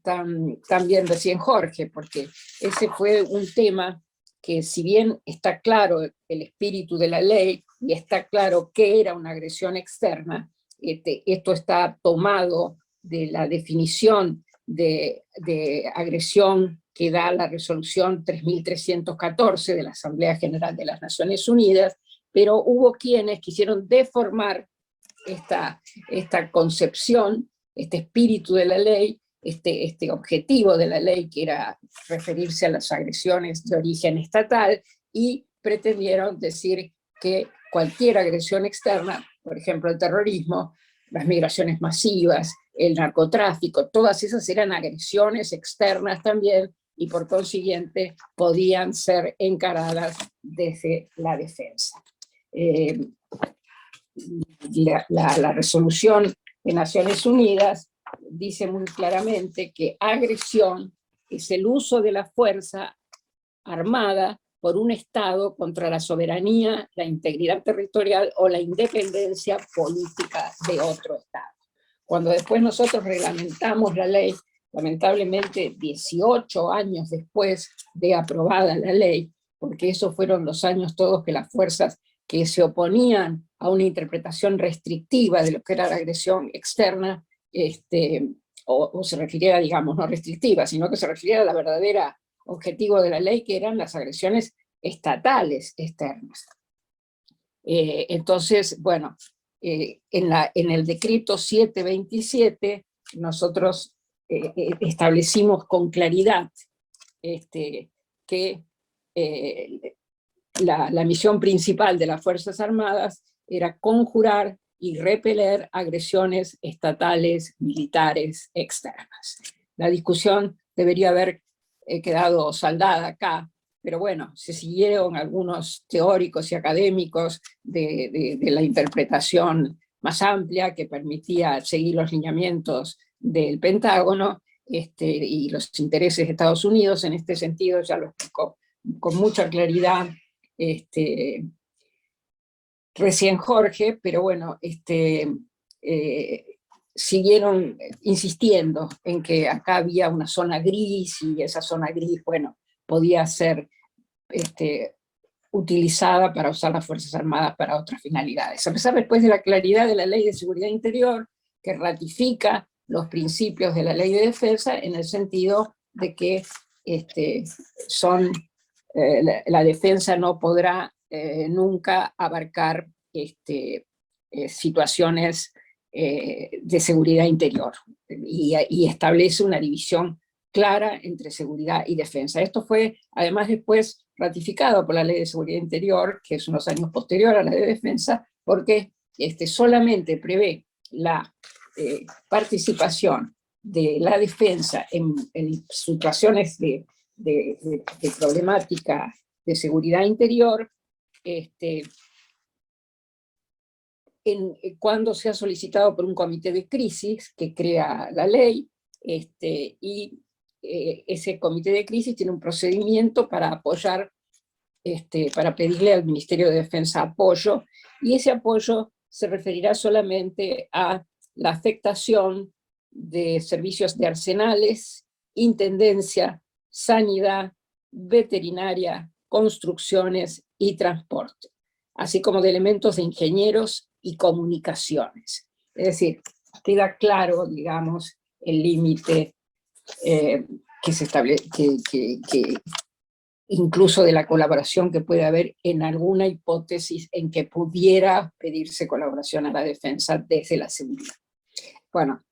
S3: también recién Jorge, porque ese fue un tema que, si bien está claro el espíritu de la ley y está claro qué era una agresión externa, esto está tomado de la definición de agresión que da la resolución 3314 de la Asamblea General de las Naciones Unidas, pero hubo quienes quisieron deformar esta concepción, este espíritu de la ley, este objetivo de la ley, que era referirse a las agresiones de origen estatal, y pretendieron decir que cualquier agresión externa, por ejemplo el terrorismo, las migraciones masivas, el narcotráfico, todas esas eran agresiones externas también, y por consiguiente podían ser encaradas desde la defensa. La resolución de Naciones Unidas dice muy claramente que agresión es el uso de la fuerza armada por un Estado contra la soberanía, la integridad territorial o la independencia política de otro Estado. Cuando después nosotros reglamentamos la ley, lamentablemente 18 años después de aprobada la ley, porque esos fueron los años todos que las fuerzas que se oponían a una interpretación restrictiva de lo que era la agresión externa, o se refiriera, digamos, no restrictiva, sino que se refiriera a la verdadera objetivo de la ley, que eran las agresiones estatales externas. Entonces, bueno, en el decreto 727 nosotros establecimos con claridad que la misión principal de las Fuerzas Armadas era conjurar y repeler agresiones estatales, militares, externas. La discusión debería haber quedado saldada acá, pero bueno, se siguieron algunos teóricos y académicos de la interpretación más amplia, que permitía seguir los lineamientos del Pentágono y los intereses de Estados Unidos. En este sentido ya lo explicó con mucha claridad recién Jorge, pero bueno, siguieron insistiendo en que acá había una zona gris, y esa zona gris, bueno, podía ser utilizada para usar las Fuerzas Armadas para otras finalidades. A pesar después de la claridad de la Ley de Seguridad Interior, que ratifica los principios de la Ley de Defensa en el sentido de que la defensa no podrá nunca abarcar situaciones de seguridad interior, y establece una división clara entre seguridad y defensa. Esto fue además después ratificado por la Ley de Seguridad Interior, que es unos años posterior a la de defensa, porque solamente prevé la participación de la defensa en situaciones de problemática de seguridad interior, cuando sea solicitado por un comité de crisis que crea la ley, y ese comité de crisis tiene un procedimiento para apoyar, para pedirle al Ministerio de Defensa apoyo, y ese apoyo se referirá solamente a la afectación de servicios de arsenales, intendencia, sanidad, veterinaria, construcciones y transporte, así como de elementos de ingenieros y comunicaciones. Es decir, queda claro, digamos, el límite que se establece, que incluso de la colaboración que puede haber en alguna hipótesis en que pudiera pedirse colaboración a la defensa desde la seguridad. Bueno,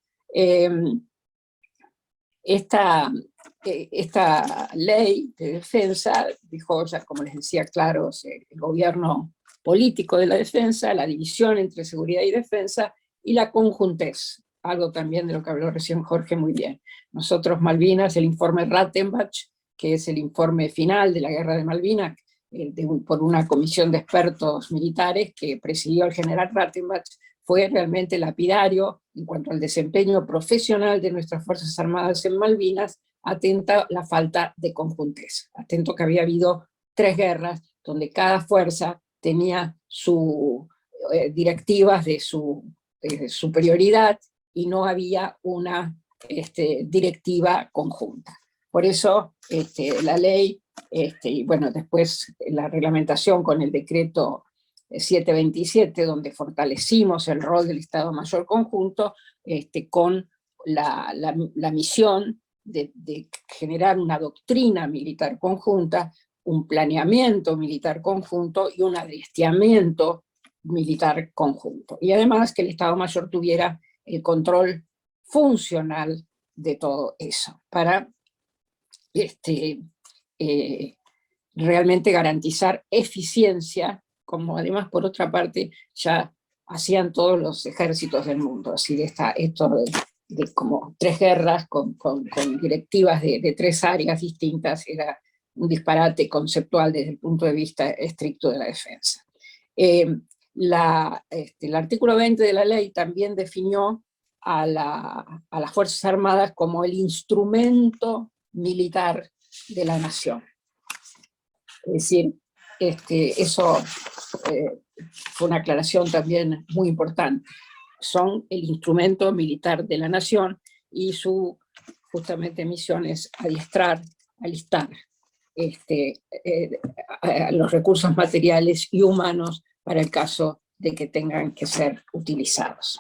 S3: esta ley de defensa dijo, ya como les decía, claro, el gobierno político de la defensa, la división entre seguridad y defensa, y la conjuntez, algo también de lo que habló recién Jorge muy bien. Nosotros Malvinas, el informe Rattenbach, que es el informe final de la Guerra de Malvinas, por una comisión de expertos militares que presidió el general Rattenbach, fue realmente lapidario en cuanto al desempeño profesional de nuestras Fuerzas Armadas en Malvinas, atenta la falta de conjuntez. Atento que había habido 3 guerras donde cada fuerza tenía sus directivas de su superioridad y no había una directiva conjunta. Por eso la ley, y bueno, después la reglamentación con el decreto 727, donde fortalecimos el rol del Estado Mayor Conjunto, con la misión de generar una doctrina militar conjunta, un planeamiento militar conjunto y un adiestramiento militar conjunto. Y además que el Estado Mayor tuviera el control funcional de todo eso, para realmente garantizar eficiencia, como además por otra parte ya hacían todos los ejércitos del mundo. Así de esto de como 3 guerras con directivas de 3 áreas distintas era un disparate conceptual desde el punto de vista estricto de la defensa. El artículo 20 de la ley también definió a las Fuerzas Armadas como el instrumento militar de la nación. Es decir, eso fue una aclaración también muy importante. Son el instrumento militar de la nación y su justamente misión es adiestrar, alistar los recursos materiales y humanos para el caso de que tengan que ser utilizados.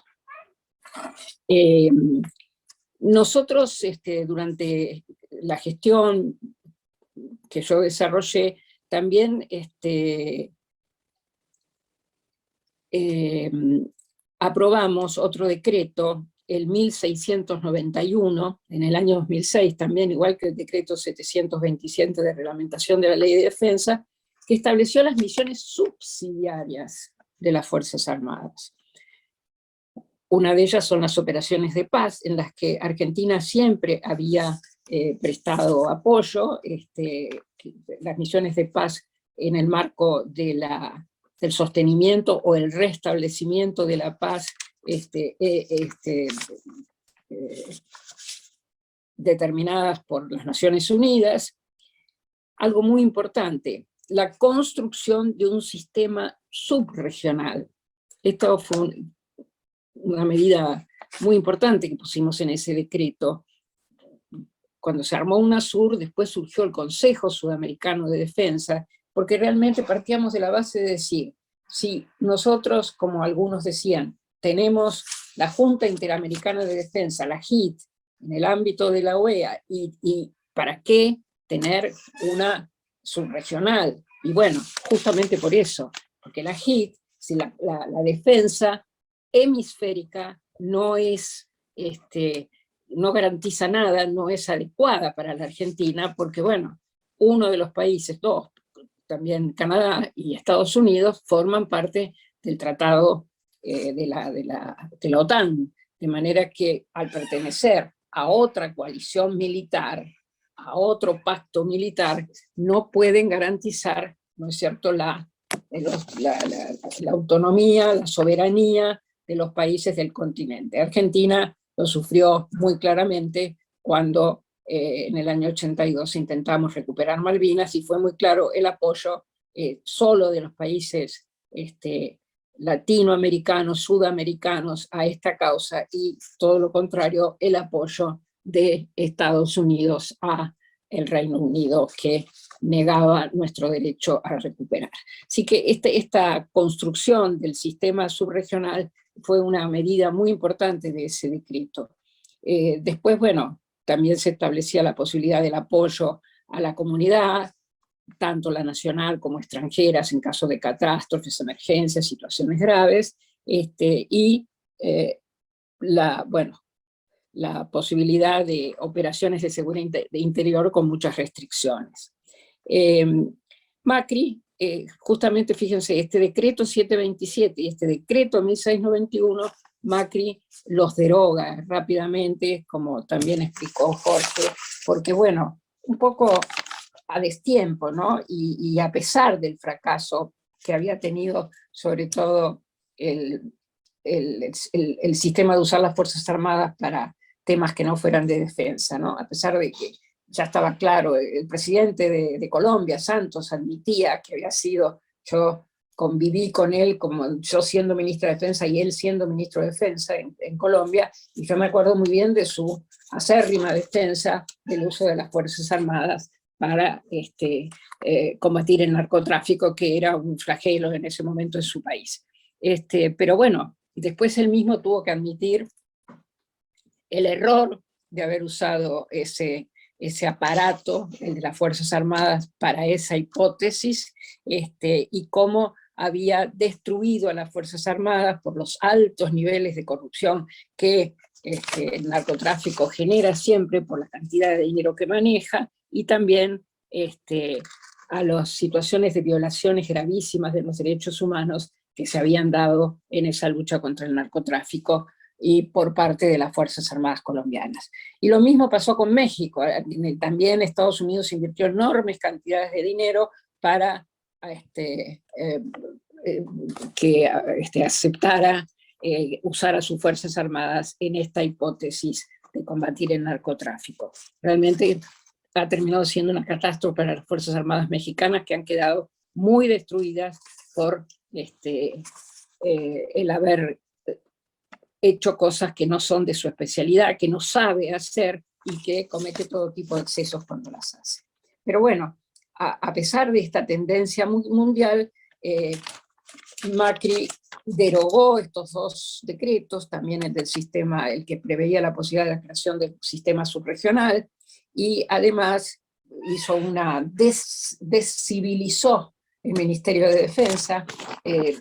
S3: Nosotros, durante la gestión que yo desarrollé, también aprobamos otro decreto, el 1691, en el año 2006 también, igual que el decreto 727 de reglamentación de la Ley de Defensa, que estableció las misiones subsidiarias de las Fuerzas Armadas. Una de ellas son las operaciones de paz, en las que Argentina siempre había prestado apoyo, las misiones de paz en el marco del sostenimiento o el restablecimiento de la paz determinadas por las Naciones Unidas. Algo muy importante, la construcción de un sistema subregional. Esto fue una medida muy importante que pusimos en ese decreto. Cuando se armó UNASUR, después surgió el Consejo Sudamericano de Defensa, porque realmente partíamos de la base de decir, si nosotros, como algunos decían, tenemos la Junta Interamericana de Defensa, la JIT, en el ámbito de la OEA, y ¿para qué tener una subregional? Y bueno, justamente por eso, porque la JIT, si la defensa hemisférica no es no garantiza nada, no es adecuada para la Argentina, porque bueno, uno de los países, dos, también Canadá y Estados Unidos, forman parte del tratado de la OTAN, de manera que al pertenecer a otra coalición militar, a otro pacto militar, no pueden garantizar, ¿no es cierto?, la autonomía, la soberanía de los países del continente. Argentina lo sufrió muy claramente cuando en el año 82 intentamos recuperar Malvinas, y fue muy claro el apoyo solo de los países latinoamericanos, sudamericanos a esta causa, y todo lo contrario, el apoyo de Estados Unidos a el Reino Unido, que negaba nuestro derecho a recuperar. Así que esta construcción del sistema subregional fue una medida muy importante de ese decreto. Después, bueno, también se establecía la posibilidad del apoyo a la comunidad, tanto la nacional como extranjeras, en caso de catástrofes, emergencias, situaciones graves, y la posibilidad de operaciones de seguridad de interior con muchas restricciones. Macri, justamente fíjense, este decreto 727 y este decreto 1691, Macri los deroga rápidamente, como también explicó Jorge, porque bueno, un poco a destiempo, ¿no? Y a pesar del fracaso que había tenido, sobre todo el sistema de usar las Fuerzas Armadas para temas que no fueran de defensa, ¿no? A pesar de que ya estaba claro, el presidente de Colombia, Santos, admitía que había sido, yo conviví con él como yo siendo ministra de Defensa y él siendo ministro de Defensa en Colombia, y yo me acuerdo muy bien de su acérrima defensa del uso de las Fuerzas Armadas para combatir el narcotráfico, que era un flagelo en ese momento en su país. Pero bueno, después él mismo tuvo que admitir el error de haber usado ese aparato, el de las Fuerzas Armadas, para esa hipótesis, y cómo había destruido a las Fuerzas Armadas por los altos niveles de corrupción que el narcotráfico genera siempre por la cantidad de dinero que maneja, y también a las situaciones de violaciones gravísimas de los derechos humanos que se habían dado en esa lucha contra el narcotráfico y por parte de las Fuerzas Armadas colombianas. Y lo mismo pasó con México. También Estados Unidos invirtió enormes cantidades de dinero para que aceptara usar a sus Fuerzas Armadas en esta hipótesis de combatir el narcotráfico. Realmente ha terminado siendo una catástrofe para las Fuerzas Armadas mexicanas, que han quedado muy destruidas por el haber hecho cosas que no son de su especialidad, que no sabe hacer y que comete todo tipo de excesos cuando las hace. Pero bueno, a pesar de esta tendencia mundial, Macri derogó estos dos decretos, también el del sistema, el que preveía la posibilidad de la creación del sistema subregional, y además hizo descivilizó el Ministerio de Defensa, que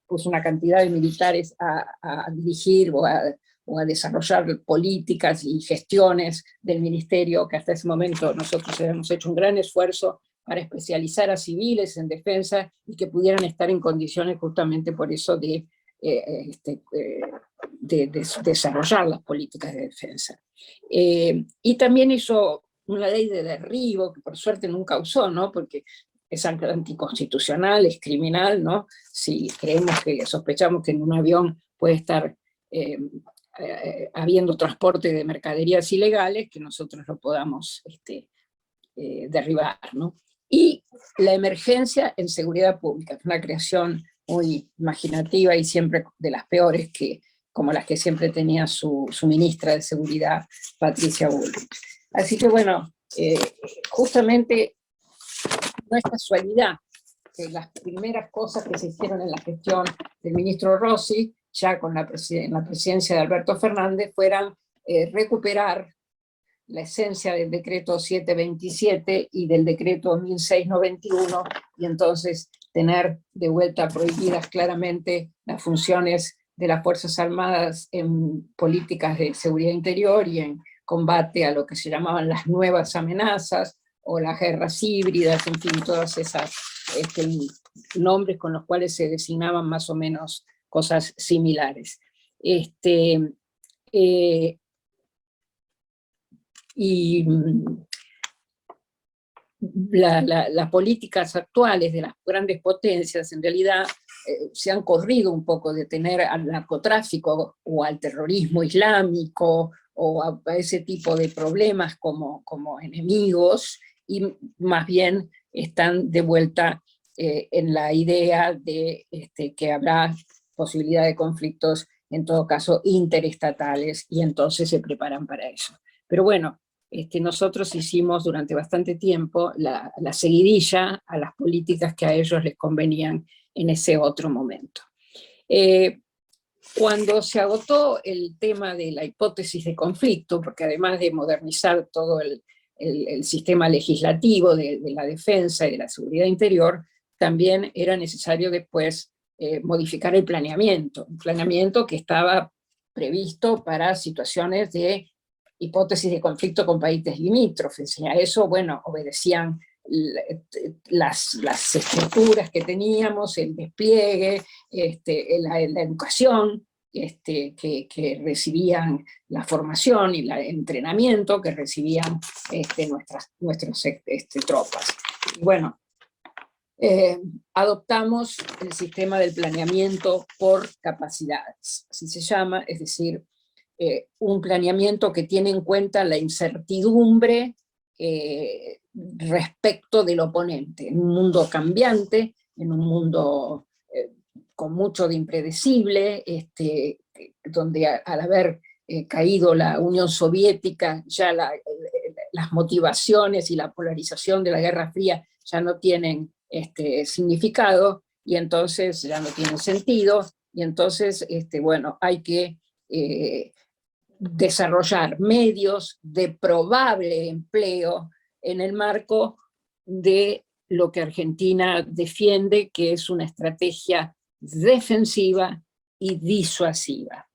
S3: puso una cantidad de militares a dirigir o a desarrollar políticas y gestiones del ministerio, que hasta ese momento nosotros habíamos hecho un gran esfuerzo para especializar a civiles en defensa y que pudieran estar en condiciones justamente por eso de desarrollar las políticas de defensa. Y también hizo una ley de derribo, que por suerte nunca usó, ¿no? Porque es anticonstitucional, es criminal, ¿no? Si sospechamos que en un avión puede estar habiendo transporte de mercaderías ilegales, que nosotros lo podamos derribar, ¿no? Y la emergencia en seguridad pública, una creación muy imaginativa y siempre de las peores, como las que siempre tenía su ministra de Seguridad, Patricia Bullrich. Así que bueno, justamente no es casualidad que las primeras cosas que se hicieron en la gestión del ministro Rossi, ya con la presidencia de Alberto Fernández, fueran recuperar la esencia del decreto 727 y del decreto 1691, y entonces tener de vuelta prohibidas claramente las funciones de las Fuerzas Armadas en políticas de seguridad interior y en combate a lo que se llamaban las nuevas amenazas o las guerras híbridas, en fin, todas esas nombres con los cuales se designaban más o menos cosas similares. Las políticas actuales de las grandes potencias en realidad se han corrido un poco de tener al narcotráfico o al terrorismo islámico o a ese tipo de problemas como enemigos, y más bien están de vuelta en la idea de que habrá posibilidad de conflictos, en todo caso interestatales, y entonces se preparan para eso. Pero bueno, nosotros hicimos durante bastante tiempo la seguidilla a las políticas que a ellos les convenían en ese otro momento. Cuando se agotó el tema de la hipótesis de conflicto, porque además de modernizar todo el sistema legislativo de la defensa y de la seguridad interior, también era necesario después modificar el planeamiento, un planeamiento que estaba previsto para situaciones de hipótesis de conflicto con países limítrofes, y a eso, bueno, obedecían las estructuras que teníamos, el despliegue, la educación que recibían, la formación y el entrenamiento que recibían nuestras tropas. Y bueno, adoptamos el sistema del planeamiento por capacidades, así se llama, es decir, un planeamiento que tiene en cuenta la incertidumbre respecto del oponente, en un mundo cambiante, en un mundo con mucho de impredecible, donde al haber caído la Unión Soviética, ya las motivaciones y la polarización de la Guerra Fría ya no tienen significado, y entonces ya no tienen sentido, y entonces, bueno, hay que desarrollar medios de probable empleo en el marco de lo que Argentina defiende, que es una estrategia defensiva y disuasiva.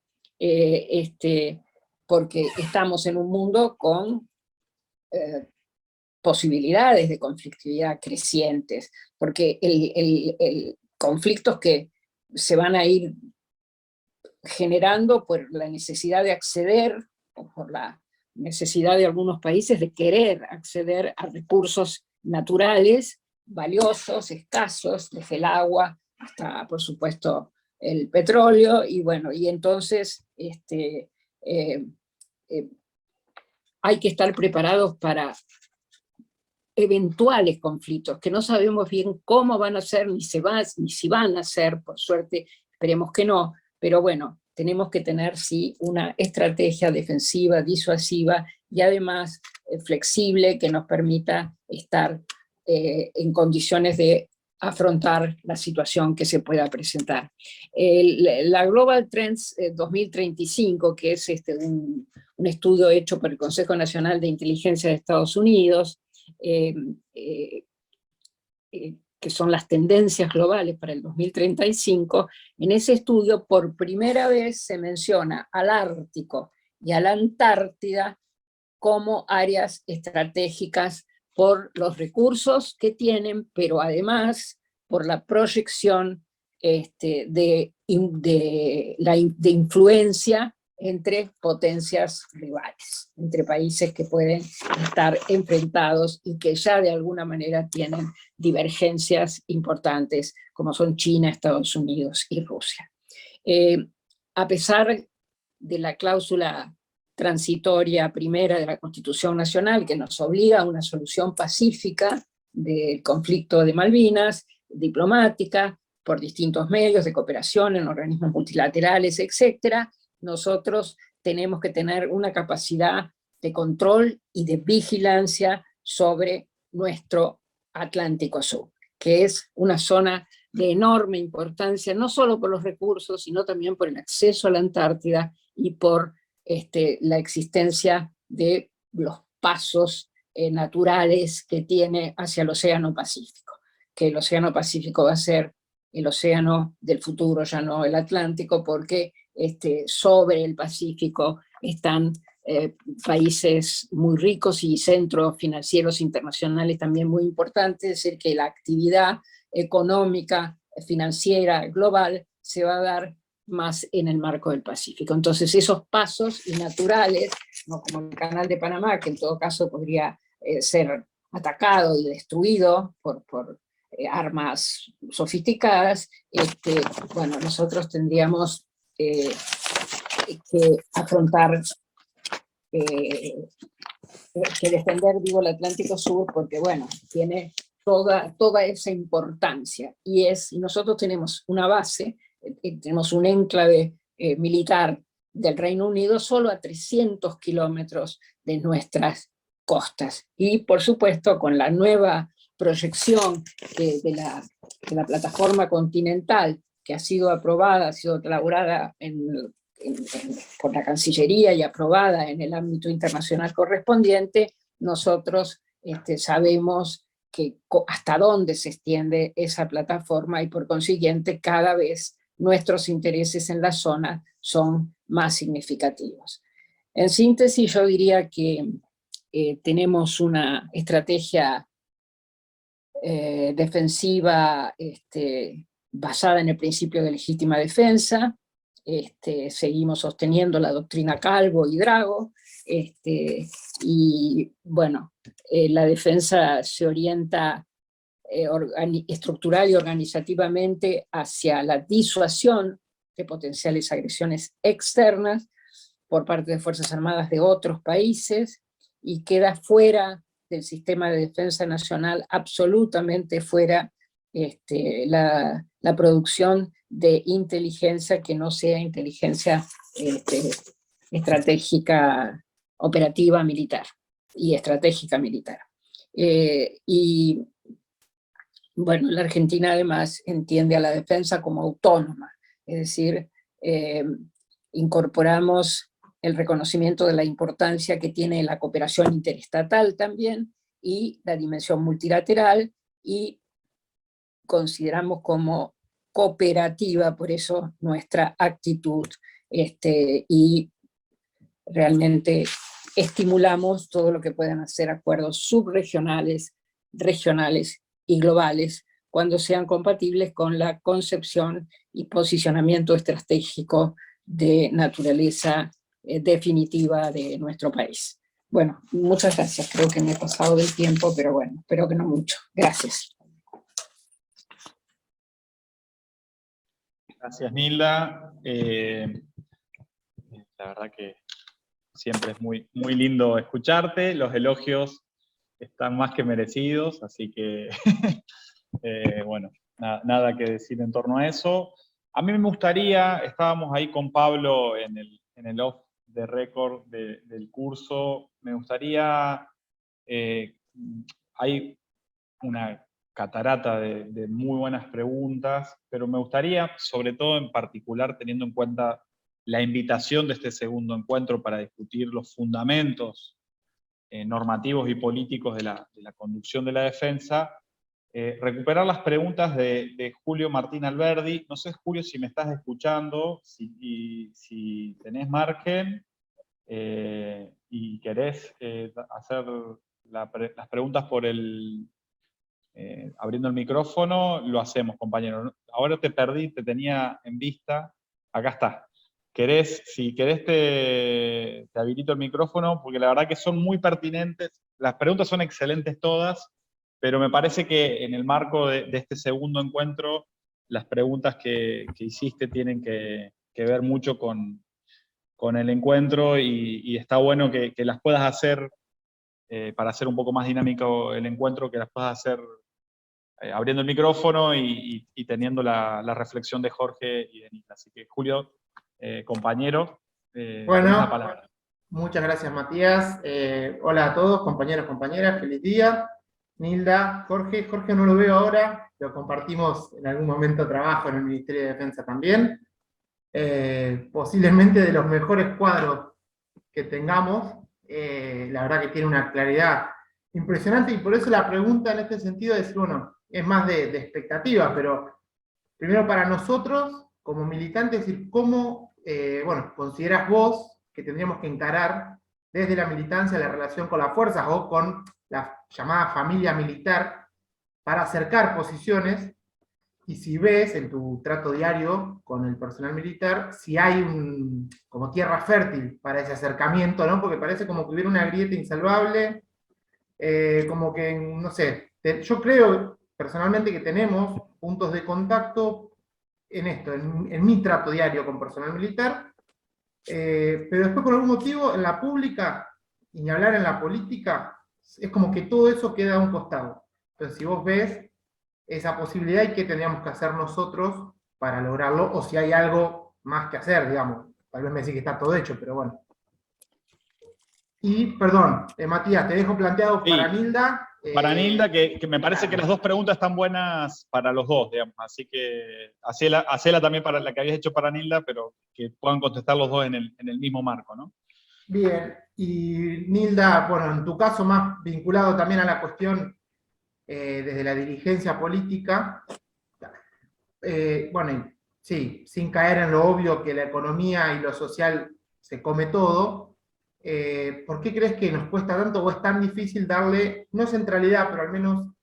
S3: Porque estamos en un mundo con posibilidades de conflictividad crecientes, porque conflictos que se van a ir generando por la necesidad de acceder, o por la necesidad de algunos países de querer acceder a recursos naturales, valiosos, escasos, desde el agua hasta, por supuesto, el petróleo, y bueno, y entonces hay que estar preparados para eventuales conflictos, que no sabemos bien cómo van a ser, ni si van a ser, por suerte, esperemos que no, pero bueno, tenemos que tener sí una estrategia defensiva, disuasiva y además flexible, que nos permita estar en condiciones de afrontar la situación que se pueda presentar. La Global Trends 2035, que es un estudio hecho por el Consejo Nacional de Inteligencia de Estados Unidos, que son las tendencias globales para el 2035, en ese estudio por primera vez se menciona al Ártico y a la Antártida como áreas estratégicas por los recursos que tienen, pero además por la proyección de influencia entre potencias rivales, entre países que pueden estar enfrentados y que ya de alguna manera tienen divergencias importantes, como son China, Estados Unidos y Rusia. A pesar de la cláusula transitoria primera de la Constitución Nacional, que nos obliga a una solución pacífica del conflicto de Malvinas, diplomática, por distintos medios de cooperación en organismos multilaterales, etcétera, nosotros tenemos que tener una capacidad de control y de vigilancia sobre nuestro Atlántico Sur, que es una zona de enorme importancia, no solo por los recursos, sino también por el acceso a la Antártida y por la existencia de los pasos naturales que tiene hacia el Océano Pacífico, que el Océano Pacífico va a ser el océano del futuro, ya no el Atlántico, porque sobre el Pacífico están países muy ricos y centros financieros internacionales también muy importantes, es decir, que la actividad económica, financiera, global, se va a dar más en el marco del Pacífico. Entonces esos pasos naturales, no como el Canal de Panamá, que en todo caso podría ser atacado y destruido por armas sofisticadas, bueno, nosotros tendríamos que afrontar, que defender, digo, el Atlántico Sur, porque, bueno, tiene toda esa importancia, y nosotros tenemos una base, tenemos un enclave militar del Reino Unido solo a 300 kilómetros de nuestras costas, y por supuesto con la nueva proyección de la plataforma continental que ha sido aprobada, ha sido elaborada por la Cancillería y aprobada en el ámbito internacional correspondiente, nosotros sabemos hasta dónde se extiende esa plataforma, y por consiguiente cada vez nuestros intereses en la zona son más significativos. En síntesis, yo diría que tenemos una estrategia defensiva basada en el principio de legítima defensa. Seguimos sosteniendo la doctrina Calvo y Drago, y bueno, la defensa se orienta estructural y organizativamente hacia la disuasión de potenciales agresiones externas por parte de Fuerzas Armadas de otros países, y queda fuera del sistema de defensa nacional, absolutamente fuera, la producción de inteligencia que no sea inteligencia estratégica, operativa, militar y estratégica militar. Y bueno, la Argentina además entiende a la defensa como autónoma, es decir, incorporamos el reconocimiento de la importancia que tiene la cooperación interestatal también, y la dimensión multilateral, y consideramos como cooperativa, por eso nuestra actitud, y realmente estimulamos todo lo que puedan hacer acuerdos subregionales, regionales y globales, cuando sean compatibles con la concepción y posicionamiento estratégico de naturaleza definitiva de nuestro país. Bueno, muchas gracias, creo que me he pasado del tiempo, pero bueno, espero que no mucho. Gracias.
S1: Gracias, Nilda. La verdad que siempre es muy lindo escucharte, los elogios están más que merecidos, así que, bueno, nada que decir en torno a eso. A mí me gustaría, estábamos ahí con Pablo en el off the record del curso, me gustaría, hay una catarata de muy buenas preguntas, pero me gustaría, sobre todo en particular, teniendo en cuenta la invitación de este segundo encuentro para discutir los fundamentos normativos y políticos de la conducción de la defensa, recuperar las preguntas de Julio Martín Alberdi. No sé, Julio, si me estás escuchando, si tenés margen y querés hacer las preguntas por abriendo el micrófono, lo hacemos, compañero. Ahora te perdí, te tenía en vista. Acá está. Si querés te habilito el micrófono, porque la verdad que son muy pertinentes. Las preguntas son excelentes todas, pero me parece que en el marco de este segundo encuentro, las preguntas que hiciste tienen que ver mucho con el encuentro, y está bueno que las puedas hacer, para hacer un poco más dinámico el encuentro, que las puedas hacer abriendo el micrófono y teniendo la reflexión de Jorge y de Nilda. Así que, Julio, compañero,
S4: bueno,
S1: tenés la palabra.
S4: Muchas gracias, Matías. Hola a todos, compañeros, compañeras, feliz día. Nilda, Jorge no lo veo ahora, lo compartimos en algún momento trabajo en el Ministerio de Defensa también. Posiblemente de los mejores cuadros que tengamos, la verdad que tiene una claridad impresionante, y por eso la pregunta en este sentido es, bueno, es más de expectativa, pero primero para nosotros, como militantes, es decir, cómo, bueno, considerás vos que tendríamos que encarar desde la militancia la relación con las fuerzas o con la llamada familia militar para acercar posiciones, y si ves en tu trato diario con el personal militar, si hay como tierra fértil para ese acercamiento, ¿no? Porque parece como que hubiera una grieta insalvable, como que, no sé, yo creo personalmente que tenemos puntos de contacto en esto, en mi trato diario con personal militar, pero después por algún motivo en la pública, y ni hablar en la política, es como que todo eso queda a un costado. Entonces si vos ves esa posibilidad y qué tendríamos que hacer nosotros para lograrlo, o si hay algo más que hacer, digamos. Tal vez me decís que está todo hecho, pero bueno. Y, perdón, Matías, te dejo planteado
S1: Sí,
S4: para Nilda.
S1: Para Nilda, que me parece que las dos preguntas están buenas para los dos, digamos, así que hacela también para la que habías hecho para Nilda, pero que puedan contestar los dos en el mismo marco, ¿no?
S4: Bien, y Nilda, bueno, en tu caso más vinculado también a la cuestión desde la dirigencia política, bueno, sí, sin caer en lo obvio que la economía y lo social se come todo, ¿por qué crees que nos cuesta tanto o es tan difícil darle, no centralidad, pero al menos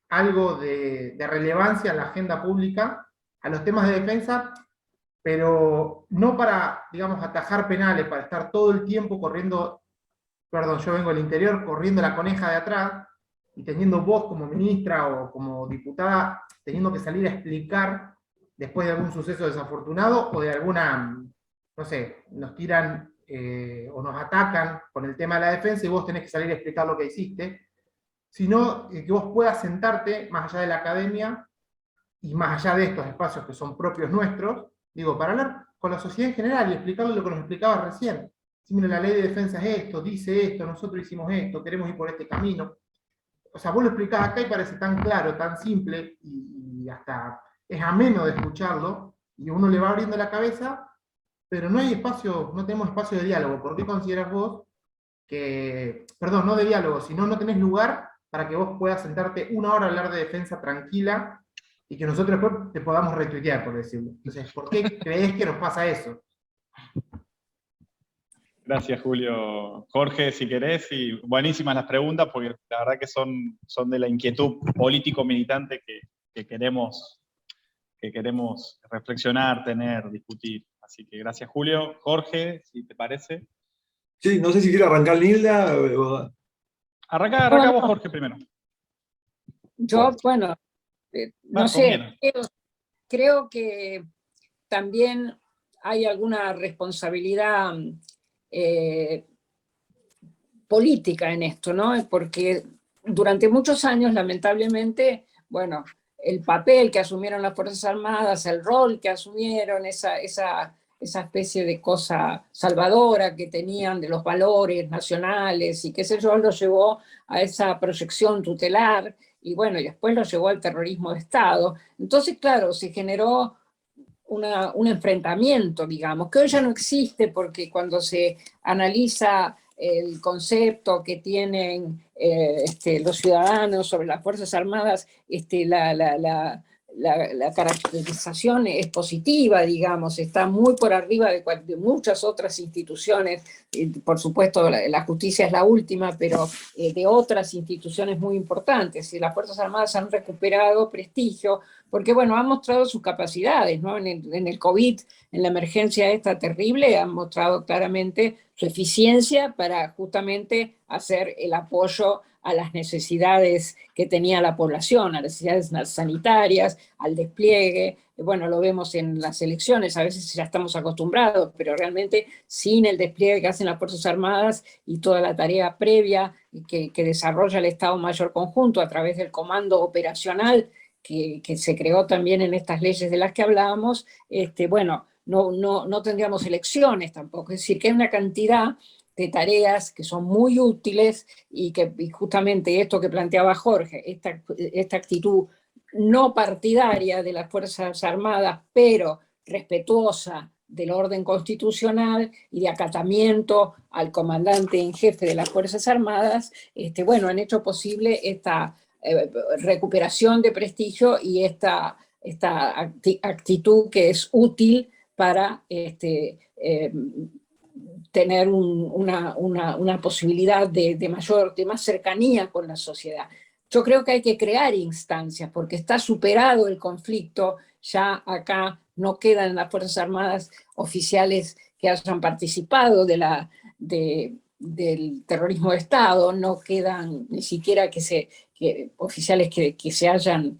S4: algo de relevancia en la agenda pública a los temas de defensa, pero no para, digamos, atajar penales, para estar todo el tiempo corriendo, perdón, yo vengo del interior, corriendo la coneja de atrás, y teniendo vos como ministra o como diputada, teniendo que salir a explicar después de algún suceso desafortunado o de alguna, no sé, nos tiran o nos atacan con el tema de la defensa y vos tenés que salir a explicar lo que hiciste, sino que vos puedas sentarte más allá de la academia y más allá de estos espacios que son propios nuestros, digo, para hablar con la sociedad en general y explicarle lo que nos explicaba recién. Si mira, la ley de defensa es esto, dice esto, nosotros hicimos esto, queremos ir por este camino. O sea, vos lo explicás acá y parece tan claro, tan simple, y hasta es ameno de escucharlo, y uno le va abriendo la cabeza, pero no hay espacio, no tenemos espacio de diálogo. ¿Por qué consideras vos que, perdón, no de diálogo, sino no tenés lugar para que vos puedas sentarte una hora a hablar de defensa tranquila y que nosotros después te podamos retuitear, por decirlo? Entonces, ¿por qué crees que nos pasa eso?
S1: Gracias, Julio. Jorge, si querés, y buenísimas las preguntas, porque la verdad que son de la inquietud político-militante que queremos reflexionar, tener, discutir. Así que gracias, Julio. Jorge, si te parece.
S2: Sí, no sé si quiere arrancar Nilda.
S1: Arranca vos, Jorge, primero.
S3: Yo, bueno, no sé, creo que también hay alguna responsabilidad política en esto, ¿no? Porque durante muchos años, lamentablemente, bueno, el papel que asumieron las Fuerzas Armadas, el rol que asumieron, esa especie de cosa salvadora que tenían de los valores nacionales y qué sé yo, lo llevó a esa proyección tutelar y bueno, y después lo llevó al terrorismo de Estado. Entonces, claro, se generó un enfrentamiento, digamos, que hoy ya no existe porque cuando se analiza el concepto que tienen los ciudadanos sobre las Fuerzas Armadas, la caracterización es positiva, digamos, está muy por arriba de muchas otras instituciones, por supuesto la justicia es la última, pero de otras instituciones muy importantes, y las Fuerzas Armadas han recuperado prestigio, porque bueno, han mostrado sus capacidades, ¿no? En el COVID, en la emergencia esta terrible, han mostrado claramente su eficiencia para justamente hacer el apoyo a las necesidades que tenía la población, a las necesidades sanitarias, al despliegue. Bueno, lo vemos en las elecciones, a veces ya estamos acostumbrados, pero realmente sin el despliegue que hacen las Fuerzas Armadas y toda la tarea previa que desarrolla el Estado Mayor Conjunto a través del comando operacional que se creó también en estas leyes de las que hablábamos, bueno, no tendríamos elecciones tampoco. Es decir, que hay una cantidad de tareas que son muy útiles y justamente esto que planteaba Jorge, esta actitud no partidaria de las Fuerzas Armadas, pero respetuosa del orden constitucional y de acatamiento al comandante en jefe de las Fuerzas Armadas, bueno, han hecho posible esta recuperación de prestigio y esta actitud que es útil para tener una posibilidad de más cercanía con la sociedad. Yo creo que hay que crear instancias, porque está superado el conflicto, ya acá no quedan en las Fuerzas Armadas oficiales que hayan participado del terrorismo de Estado, no quedan ni siquiera oficiales que se hayan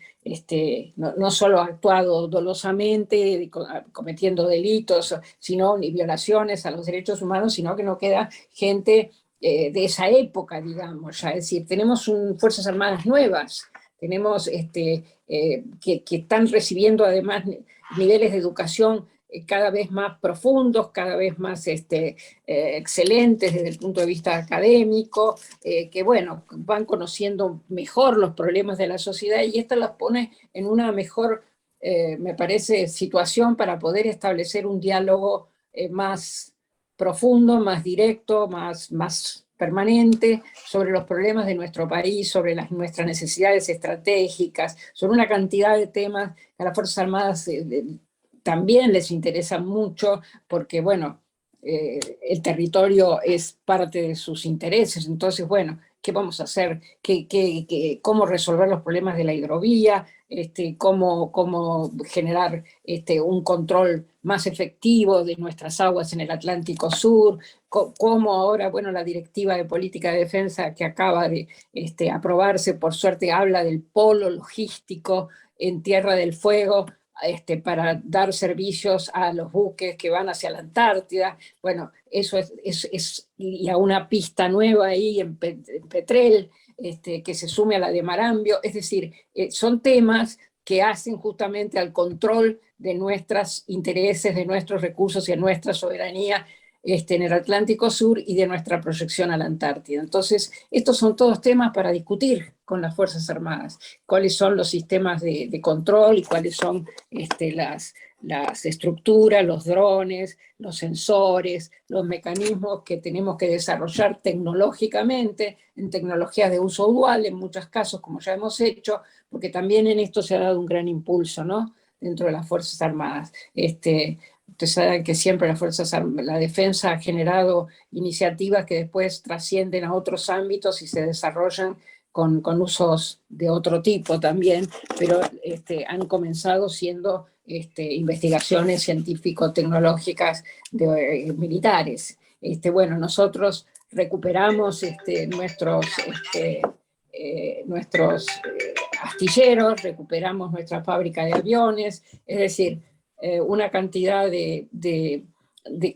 S3: no solo actuado dolosamente, cometiendo delitos, sino ni violaciones a los derechos humanos, sino que no queda gente de esa época, digamos. Ya. Es decir, tenemos Fuerzas Armadas nuevas, tenemos que están recibiendo además niveles de educación cada vez más profundos, cada vez más excelentes desde el punto de vista académico, que bueno, van conociendo mejor los problemas de la sociedad y esto las pone en una mejor, me parece, situación para poder establecer un diálogo más profundo, más directo, más permanente sobre los problemas de nuestro país, sobre nuestras necesidades estratégicas, sobre una cantidad de temas que a las Fuerzas Armadas también les interesa mucho, porque bueno, el territorio es parte de sus intereses, entonces bueno, ¿qué vamos a hacer? ¿Cómo resolver los problemas de la hidrovía? Cómo generar un control más efectivo de nuestras aguas en el Atlántico Sur, cómo ahora, bueno, la Directiva de Política de Defensa que acaba de aprobarse, por suerte, habla del polo logístico en Tierra del Fuego, para dar servicios a los buques que van hacia la Antártida. Bueno, eso y a una pista nueva ahí en Petrel, que se sume a la de Marambio. Es decir, son temas que hacen justamente al control de nuestros intereses, de nuestros recursos y de nuestra soberanía en el Atlántico Sur y de nuestra proyección a la Antártida. Entonces, estos son todos temas para discutir con las Fuerzas Armadas, cuáles son los sistemas de control y cuáles son las estructuras, los drones, los sensores, los mecanismos que tenemos que desarrollar tecnológicamente, en tecnologías de uso dual, en muchos casos, como ya hemos hecho, porque también en esto se ha dado un gran impulso, ¿no?, dentro de las Fuerzas Armadas. Ustedes saben que siempre la defensa ha generado iniciativas que después trascienden a otros ámbitos y se desarrollan con usos de otro tipo también, pero han comenzado siendo investigaciones científico-tecnológicas militares. Bueno, nosotros recuperamos nuestros astilleros, recuperamos nuestra fábrica de aviones, es decir, una cantidad de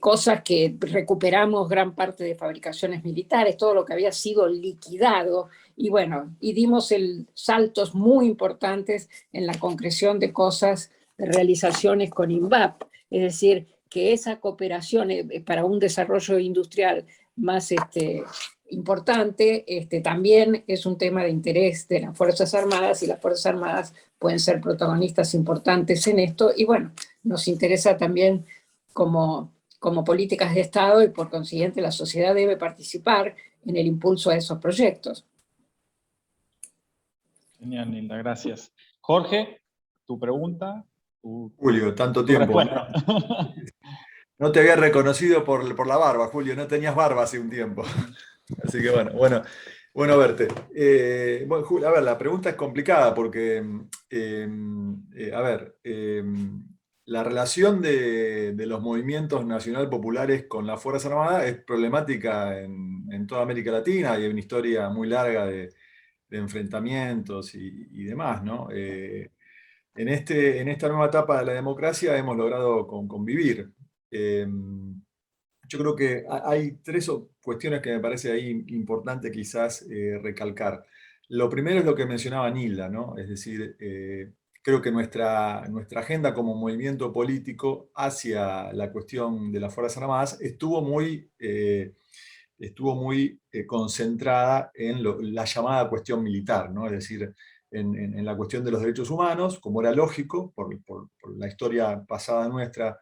S3: cosas que recuperamos, gran parte de fabricaciones militares, todo lo que había sido liquidado, y bueno, y dimos saltos muy importantes en la concreción de cosas, de realizaciones con INVAP, es decir, que esa cooperación para un desarrollo industrial más importante, también es un tema de interés de las Fuerzas Armadas, y las Fuerzas Armadas pueden ser protagonistas importantes en esto, y bueno, nos interesa también como políticas de Estado, y por consiguiente la sociedad debe participar en el impulso a esos proyectos.
S1: Genial, Nilda, gracias. Jorge, tu pregunta.
S2: Julio, tanto tiempo. No te había reconocido por la barba, Julio, no tenías barba hace un tiempo. Así que bueno verte. Bueno, Julio, a ver, la pregunta es complicada porque, la relación de los movimientos nacional populares con las Fuerzas Armadas es problemática en toda América Latina, y hay una historia muy larga de enfrentamientos y demás, ¿no? En esta nueva etapa de la democracia hemos logrado convivir. Yo creo que hay tres cuestiones que me parece ahí importante quizás recalcar. Lo primero es lo que mencionaba Nilda, ¿no? Es decir, creo que nuestra agenda como movimiento político hacia la cuestión de las Fuerzas Armadas estuvo muy concentrada en la llamada cuestión militar, ¿no? Es decir, en la cuestión de los derechos humanos, como era lógico, por la historia pasada nuestra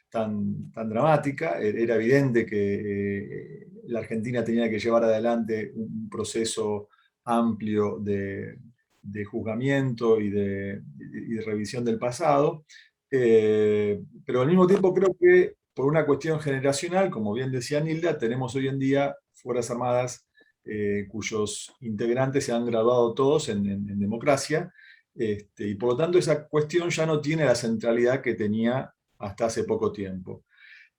S2: tan dramática, era evidente que la Argentina tenía que llevar adelante un proceso amplio de de juzgamiento y de revisión del pasado, pero al mismo tiempo creo que por una cuestión generacional, como bien decía Nilda, tenemos hoy en día Fuerzas Armadas cuyos integrantes se han graduado todos en democracia, y por lo tanto esa cuestión ya no tiene la centralidad que tenía hasta hace poco tiempo.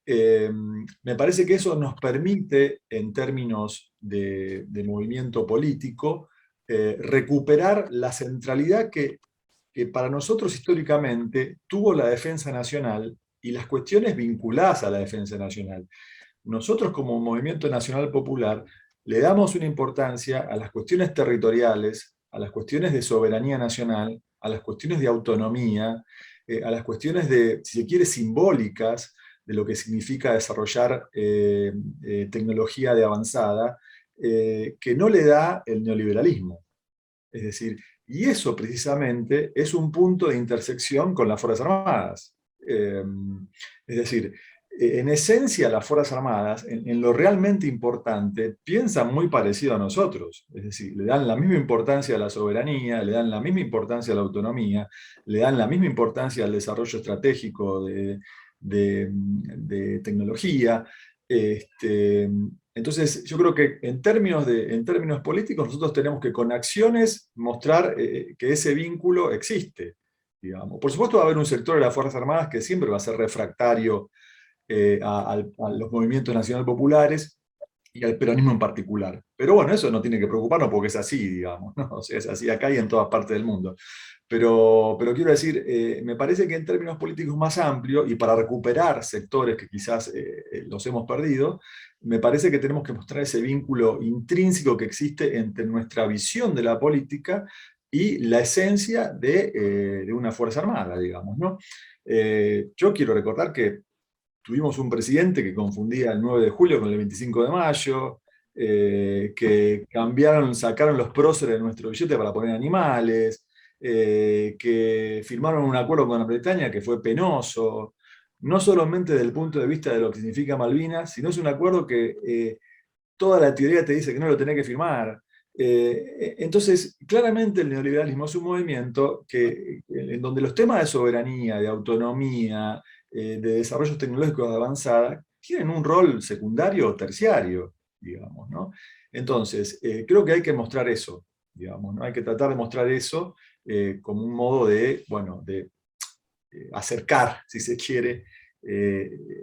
S2: Me parece que eso nos permite, en términos de movimiento político, recuperar la centralidad que para nosotros históricamente tuvo la defensa nacional y las cuestiones vinculadas a la defensa nacional. Nosotros como Movimiento Nacional Popular le damos una importancia a las cuestiones territoriales, a las cuestiones de soberanía nacional, a las cuestiones de autonomía, a las cuestiones de, si se quiere, simbólicas, de lo que significa desarrollar tecnología de avanzada, que no le da el neoliberalismo. Es decir, y eso precisamente es un punto de intersección con las Fuerzas Armadas. Es decir, en esencia las Fuerzas Armadas, en lo realmente importante, piensan muy parecido a nosotros. Es decir, le dan la misma importancia a la soberanía, le dan la misma importancia a la autonomía, le dan la misma importancia al desarrollo estratégico de tecnología. Entonces, yo creo que en términos políticos nosotros tenemos que con acciones mostrar que ese vínculo existe. Digamos. Por supuesto va a haber un sector de las Fuerzas Armadas que siempre va a ser refractario a los movimientos nacional populares y al peronismo en particular. Pero bueno, eso no tiene que preocuparnos porque es así, digamos, ¿no? O sea, es así acá y en todas partes del mundo. Pero quiero decir, me parece que en términos políticos más amplios, y para recuperar sectores que quizás los hemos perdido, me parece que tenemos que mostrar ese vínculo intrínseco que existe entre nuestra visión de la política y la esencia de una Fuerza Armada, digamos, ¿no? Yo quiero recordar que tuvimos un presidente que confundía el 9 de julio con el 25 de mayo, que sacaron los próceres de nuestro billete para poner animales, que firmaron un acuerdo con la Bretaña que fue penoso, no solamente desde el punto de vista de lo que significa Malvinas, sino es un acuerdo que toda la teoría te dice que no lo tenés que firmar. Entonces, claramente el neoliberalismo es un movimiento en donde los temas de soberanía, de autonomía, de desarrollos tecnológicos de avanzada, tienen un rol secundario o terciario, digamos, ¿no? Entonces, creo que hay que mostrar eso, digamos, ¿no? Hay que tratar de mostrar eso como un modo de, bueno, de acercar, si se quiere,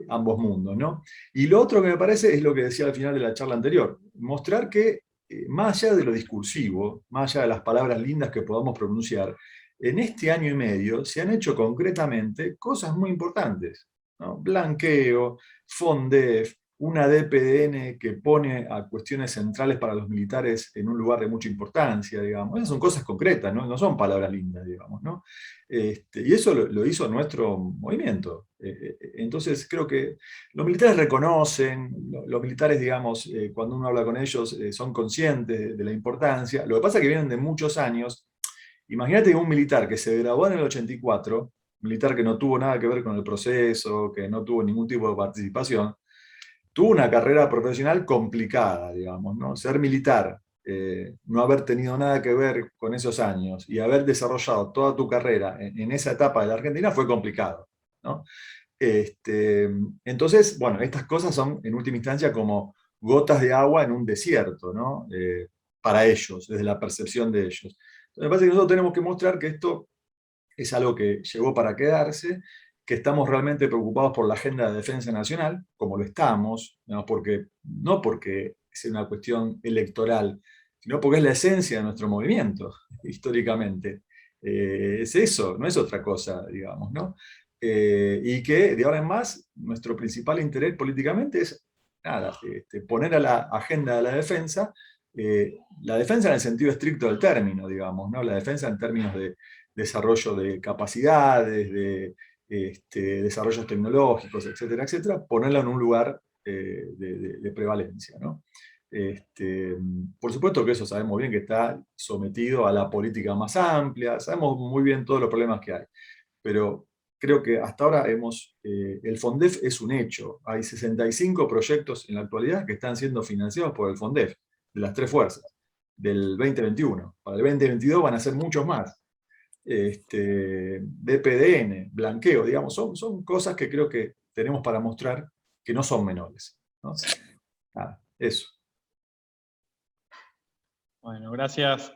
S2: ambos mundos, ¿no? Y lo otro que me parece es lo que decía al final de la charla anterior, mostrar que más allá de lo discursivo, más allá de las palabras lindas que podamos pronunciar, en este año y medio se han hecho concretamente cosas muy importantes, ¿no? Blanqueo, FONDEF, una DPDN que pone a cuestiones centrales para los militares en un lugar de mucha importancia, digamos. Esas son cosas concretas, ¿no? No son palabras lindas, digamos, ¿no? Y eso lo hizo nuestro movimiento. Entonces creo que los militares reconocen, los militares, digamos, cuando uno habla con ellos, son conscientes de la importancia. Lo que pasa es que vienen de muchos años. Imagínate un militar que se graduó en el 84, militar que no tuvo nada que ver con el proceso, que no tuvo ningún tipo de participación, tuvo una carrera profesional complicada, digamos, ¿no? Ser militar, no haber tenido nada que ver con esos años y haber desarrollado toda tu carrera en esa etapa de la Argentina fue complicado, ¿no? Entonces, bueno, estas cosas son en última instancia como gotas de agua en un desierto, ¿no? Para ellos, desde la percepción de ellos. Entonces, me parece que nosotros tenemos que mostrar que esto es algo que llegó para quedarse, que estamos realmente preocupados por la agenda de defensa nacional, como lo estamos, no porque sea una cuestión electoral, sino porque es la esencia de nuestro movimiento, históricamente. Es eso, no es otra cosa, digamos, ¿no? Y que de ahora en más, nuestro principal interés políticamente es, nada, poner a la agenda de la defensa en el sentido estricto del término, digamos, ¿no? La defensa en términos de desarrollo de capacidades, de desarrollos tecnológicos, etcétera, etcétera, ponerla en un lugar de prevalencia, ¿no? Por supuesto que eso sabemos bien que está sometido a la política más amplia, sabemos muy bien todos los problemas que hay, pero creo que hasta ahora el FONDEF es un hecho, hay 65 proyectos en la actualidad que están siendo financiados por el FONDEF, de las tres fuerzas. del 2021. Para el 2022 van a ser muchos más. DPDN, blanqueo, digamos, son cosas que creo que tenemos para mostrar que no son menores, ¿no? Nada, eso.
S1: Bueno, gracias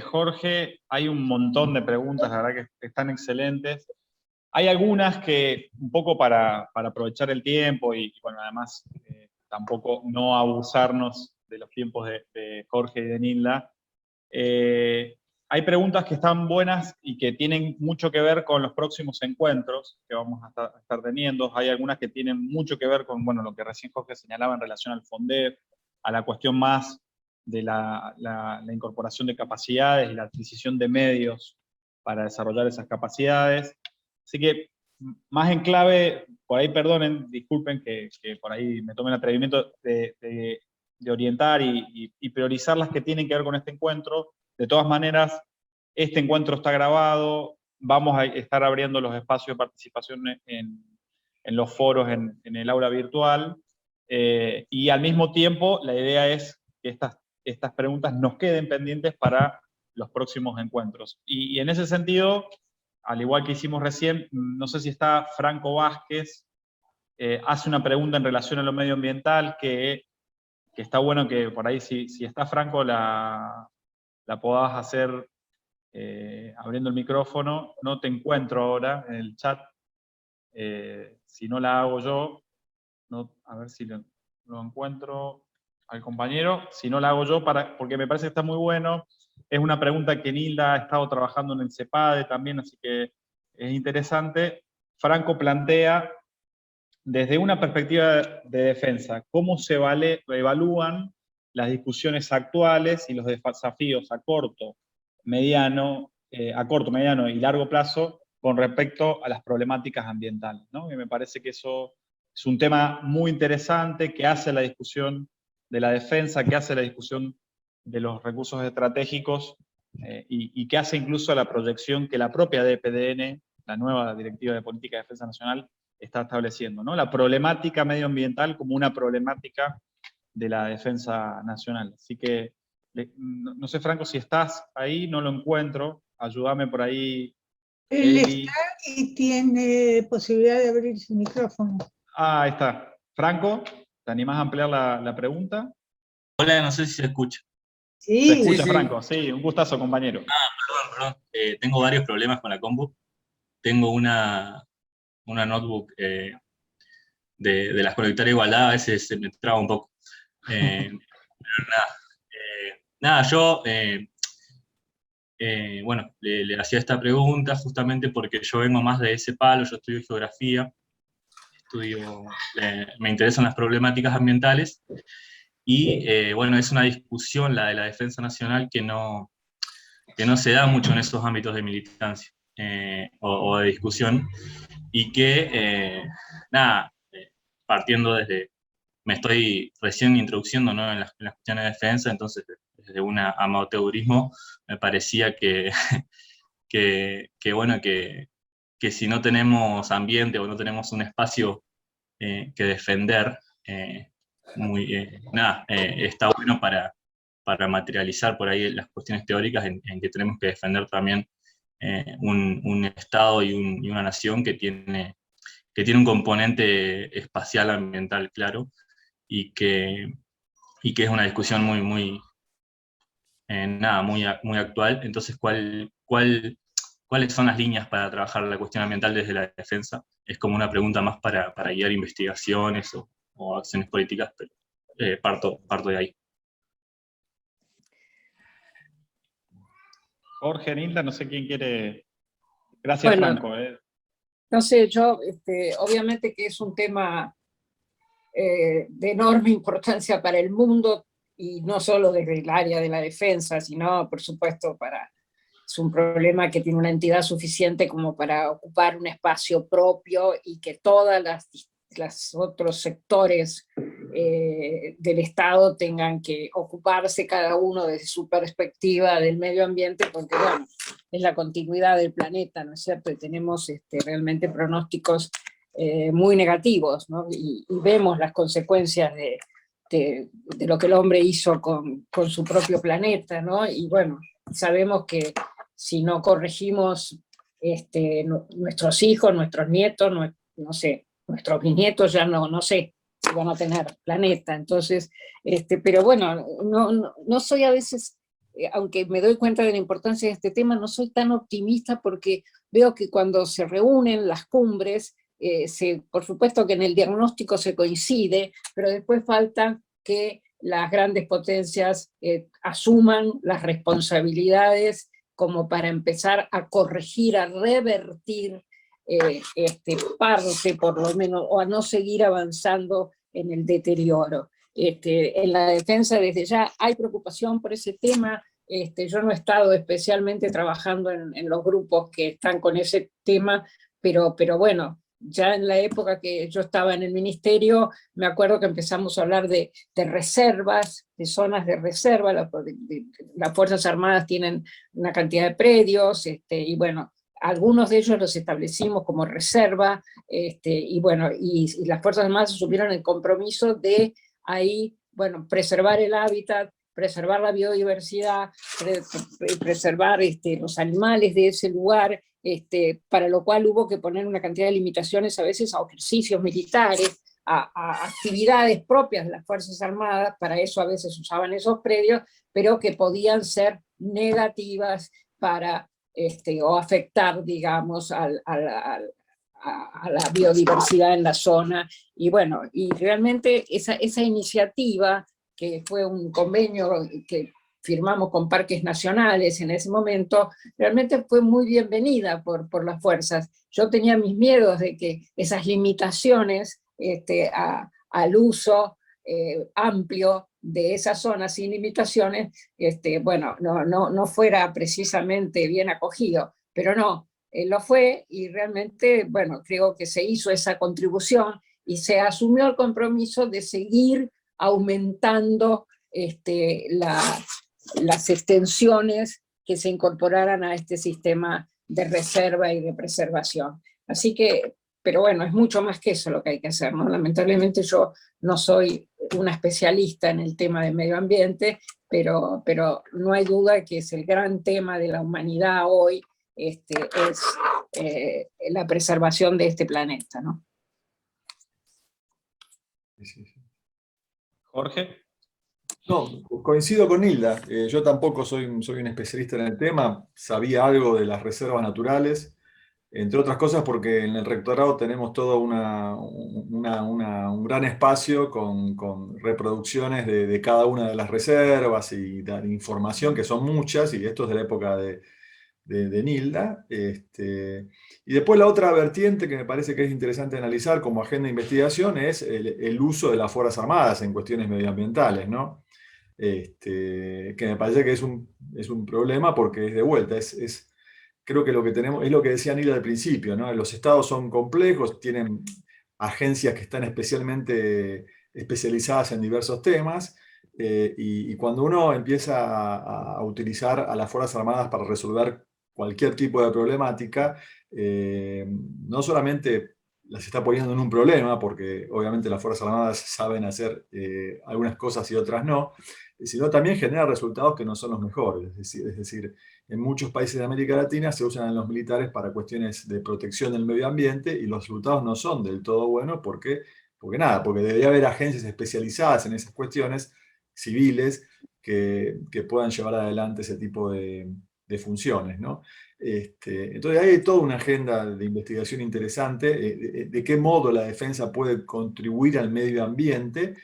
S1: Jorge. Hay un montón de preguntas, la verdad que están excelentes. Hay algunas que, un poco para aprovechar el tiempo y bueno, además tampoco no abusarnos de los tiempos de Jorge y de Nilda, hay preguntas que están buenas y que tienen mucho que ver con los próximos encuentros que vamos a estar teniendo. Hay algunas que tienen mucho que ver con, bueno, lo que recién Jorge señalaba en relación al FONDEF, a la cuestión más de la incorporación de capacidades y la adquisición de medios para desarrollar esas capacidades. Así que, más en clave, por ahí perdonen, disculpen que por ahí me tome el atrevimiento de orientar y priorizar las que tienen que ver con este encuentro. De todas maneras, este encuentro está grabado, vamos a estar abriendo los espacios de participación en los foros en el aula virtual, y al mismo tiempo la idea es que estas preguntas nos queden pendientes para los próximos encuentros. Y en ese sentido, al igual que hicimos recién, no sé si está Franco Vázquez, hace una pregunta en relación a lo medioambiental que está bueno que por ahí, si está Franco, la puedas hacer abriendo el micrófono. No te encuentro ahora en el chat. Si no la hago yo, a ver si lo encuentro al compañero. Si no la hago yo, porque me parece que está muy bueno. Es una pregunta que Nilda ha estado trabajando en el CEPADE también, así que es interesante. Franco plantea, desde una perspectiva de defensa, cómo se evalúan las discusiones actuales y los desafíos a corto, mediano y largo plazo con respecto a las problemáticas ambientales, ¿no? Y me parece que eso es un tema muy interesante que hace la discusión de la defensa, que hace la discusión de los recursos estratégicos, y que hace incluso la proyección que la propia DPDN, la nueva Directiva de Política de Defensa Nacional, está estableciendo, ¿no? La problemática medioambiental como una problemática de la defensa nacional. Así que, no sé, Franco, si estás ahí, no lo encuentro, ayúdame por ahí.
S5: Él está y tiene posibilidad de abrir su micrófono.
S1: Ah, ahí está. Franco, ¿te animás a ampliar la pregunta?
S6: Hola, no sé si se escucha.
S5: Sí.
S1: Se escucha,
S6: sí.
S1: Franco, sí, un gustazo, compañero.
S6: Perdón. Tengo varios problemas con la compu. Tengo una notebook de las conectar igualdad, a veces se me traba un poco. Pero nada, yo bueno, le hacía esta pregunta justamente porque yo vengo más de ese palo. Yo estudio geografía, me interesan las problemáticas ambientales, y bueno, es una discusión, la de la defensa nacional, que no se da mucho en esos ámbitos de militancia o de discusión, y que, nada, partiendo desde, me estoy recién introduciendo, ¿no?, en las cuestiones de defensa, entonces desde un amateurismo me parecía que bueno, que si no tenemos ambiente o no tenemos un espacio que defender, está bueno para materializar por ahí las cuestiones teóricas en que tenemos que defender también un Estado y una nación que tiene un componente espacial ambiental claro, y que es una discusión muy actual. Entonces, ¿cuáles son las líneas para trabajar la cuestión ambiental desde la defensa? Es como una pregunta más para guiar investigaciones o acciones políticas, pero parto de ahí.
S1: Jorge, Nilda, no sé quién quiere. Gracias,
S3: Bueno,
S1: Franco.
S3: No sé, yo, obviamente que es un tema de enorme importancia para el mundo, y no solo desde el área de la defensa, sino, por supuesto, es un problema que tiene una entidad suficiente como para ocupar un espacio propio, y que todas las otros sectores del Estado tengan que ocuparse cada uno desde su perspectiva del medio ambiente, porque bueno, es la continuidad del planeta, ¿no es cierto? Y tenemos realmente pronósticos muy negativos, ¿no? Y vemos las consecuencias de lo que el hombre hizo con su propio planeta, ¿no? Y bueno, sabemos que si no corregimos nuestros hijos, nuestros nietos, no sé, nuestros bisnietos ya no sé si van a tener planeta. Entonces, pero bueno, no soy a veces, aunque me doy cuenta de la importancia de este tema, no soy tan optimista porque veo que cuando se reúnen las cumbres, por supuesto que en el diagnóstico se coincide, pero después falta que las grandes potencias asuman las responsabilidades como para empezar a corregir, a revertir parte por lo menos, o a no seguir avanzando en el deterioro. En la defensa desde ya hay preocupación por ese tema. Yo no he estado especialmente trabajando en los grupos que están con ese tema, pero bueno, ya en la época que yo estaba en el ministerio, me acuerdo que empezamos a hablar de reservas, de zonas de reserva. Las Fuerzas Armadas tienen una cantidad de predios, y bueno, algunos de ellos los establecimos como reserva, y bueno, y las Fuerzas Armadas asumieron el compromiso de ahí, bueno, preservar el hábitat, preservar la biodiversidad, preservar los animales de ese lugar, para lo cual hubo que poner una cantidad de limitaciones a veces a ejercicios militares, a actividades propias de las Fuerzas Armadas. Para eso a veces usaban esos predios, pero que podían ser negativas para, o afectar, digamos, a la biodiversidad en la zona. Y bueno, y realmente esa iniciativa, que fue un convenio que firmamos con parques nacionales en ese momento, realmente fue muy bienvenida por las fuerzas. Yo tenía mis miedos de que esas limitaciones al uso amplio de esa zona sin limitaciones, bueno, no fuera precisamente bien acogido, pero no, lo fue, y realmente, bueno, creo que se hizo esa contribución y se asumió el compromiso de seguir aumentando las extensiones que se incorporaran a este sistema de reserva y de preservación. Así que, pero bueno, es mucho más que eso lo que hay que hacer, ¿no? Lamentablemente yo no soy una especialista en el tema de medio ambiente, pero no hay duda que es el gran tema de la humanidad hoy, es la preservación de este planeta, ¿no?
S1: Jorge.
S2: No, coincido con Hilda. Yo tampoco soy un especialista en el tema. Sabía algo de las reservas naturales, entre otras cosas porque en el rectorado tenemos todo un gran espacio con reproducciones de cada una de las reservas y de información, que son muchas, y esto es de la época de Nilda. Y después la otra vertiente que me parece que es interesante analizar como agenda de investigación es el uso de las Fuerzas Armadas en cuestiones medioambientales, ¿no? Que me parece que es un problema porque es de vuelta, creo que lo que tenemos es lo que decía Nilda al principio, ¿no? Los estados son complejos, tienen agencias que están especialmente especializadas en diversos temas, y cuando uno empieza a utilizar a las Fuerzas Armadas para resolver cualquier tipo de problemática, no solamente las está poniendo en un problema, porque obviamente las Fuerzas Armadas saben hacer algunas cosas y otras no, sino también genera resultados que no son los mejores. Es decir, en muchos países de América Latina se usan a los militares para cuestiones de protección del medio ambiente y los resultados no son del todo buenos porque debería haber agencias especializadas en esas cuestiones civiles que puedan llevar adelante ese tipo de funciones, ¿no? Entonces hay toda una agenda de investigación interesante, de qué modo la defensa puede contribuir al medio ambiente.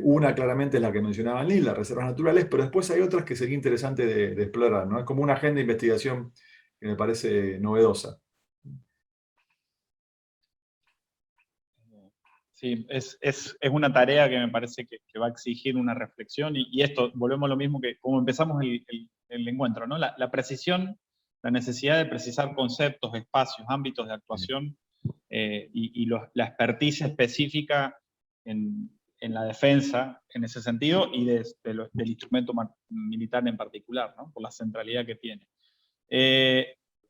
S2: Una claramente es la que mencionaba Neil, las reservas naturales, pero después hay otras que sería interesante de explorar, ¿no? Es como una agenda de investigación que me parece novedosa.
S1: Sí, es una tarea que me parece que va a exigir una reflexión, y esto, volvemos a lo mismo que como empezamos el encuentro, ¿no? La precisión, la necesidad de precisar conceptos, espacios, ámbitos de actuación, y la expertise específica en la defensa, en ese sentido, y del instrumento militar en particular, ¿no? Por la centralidad que tiene.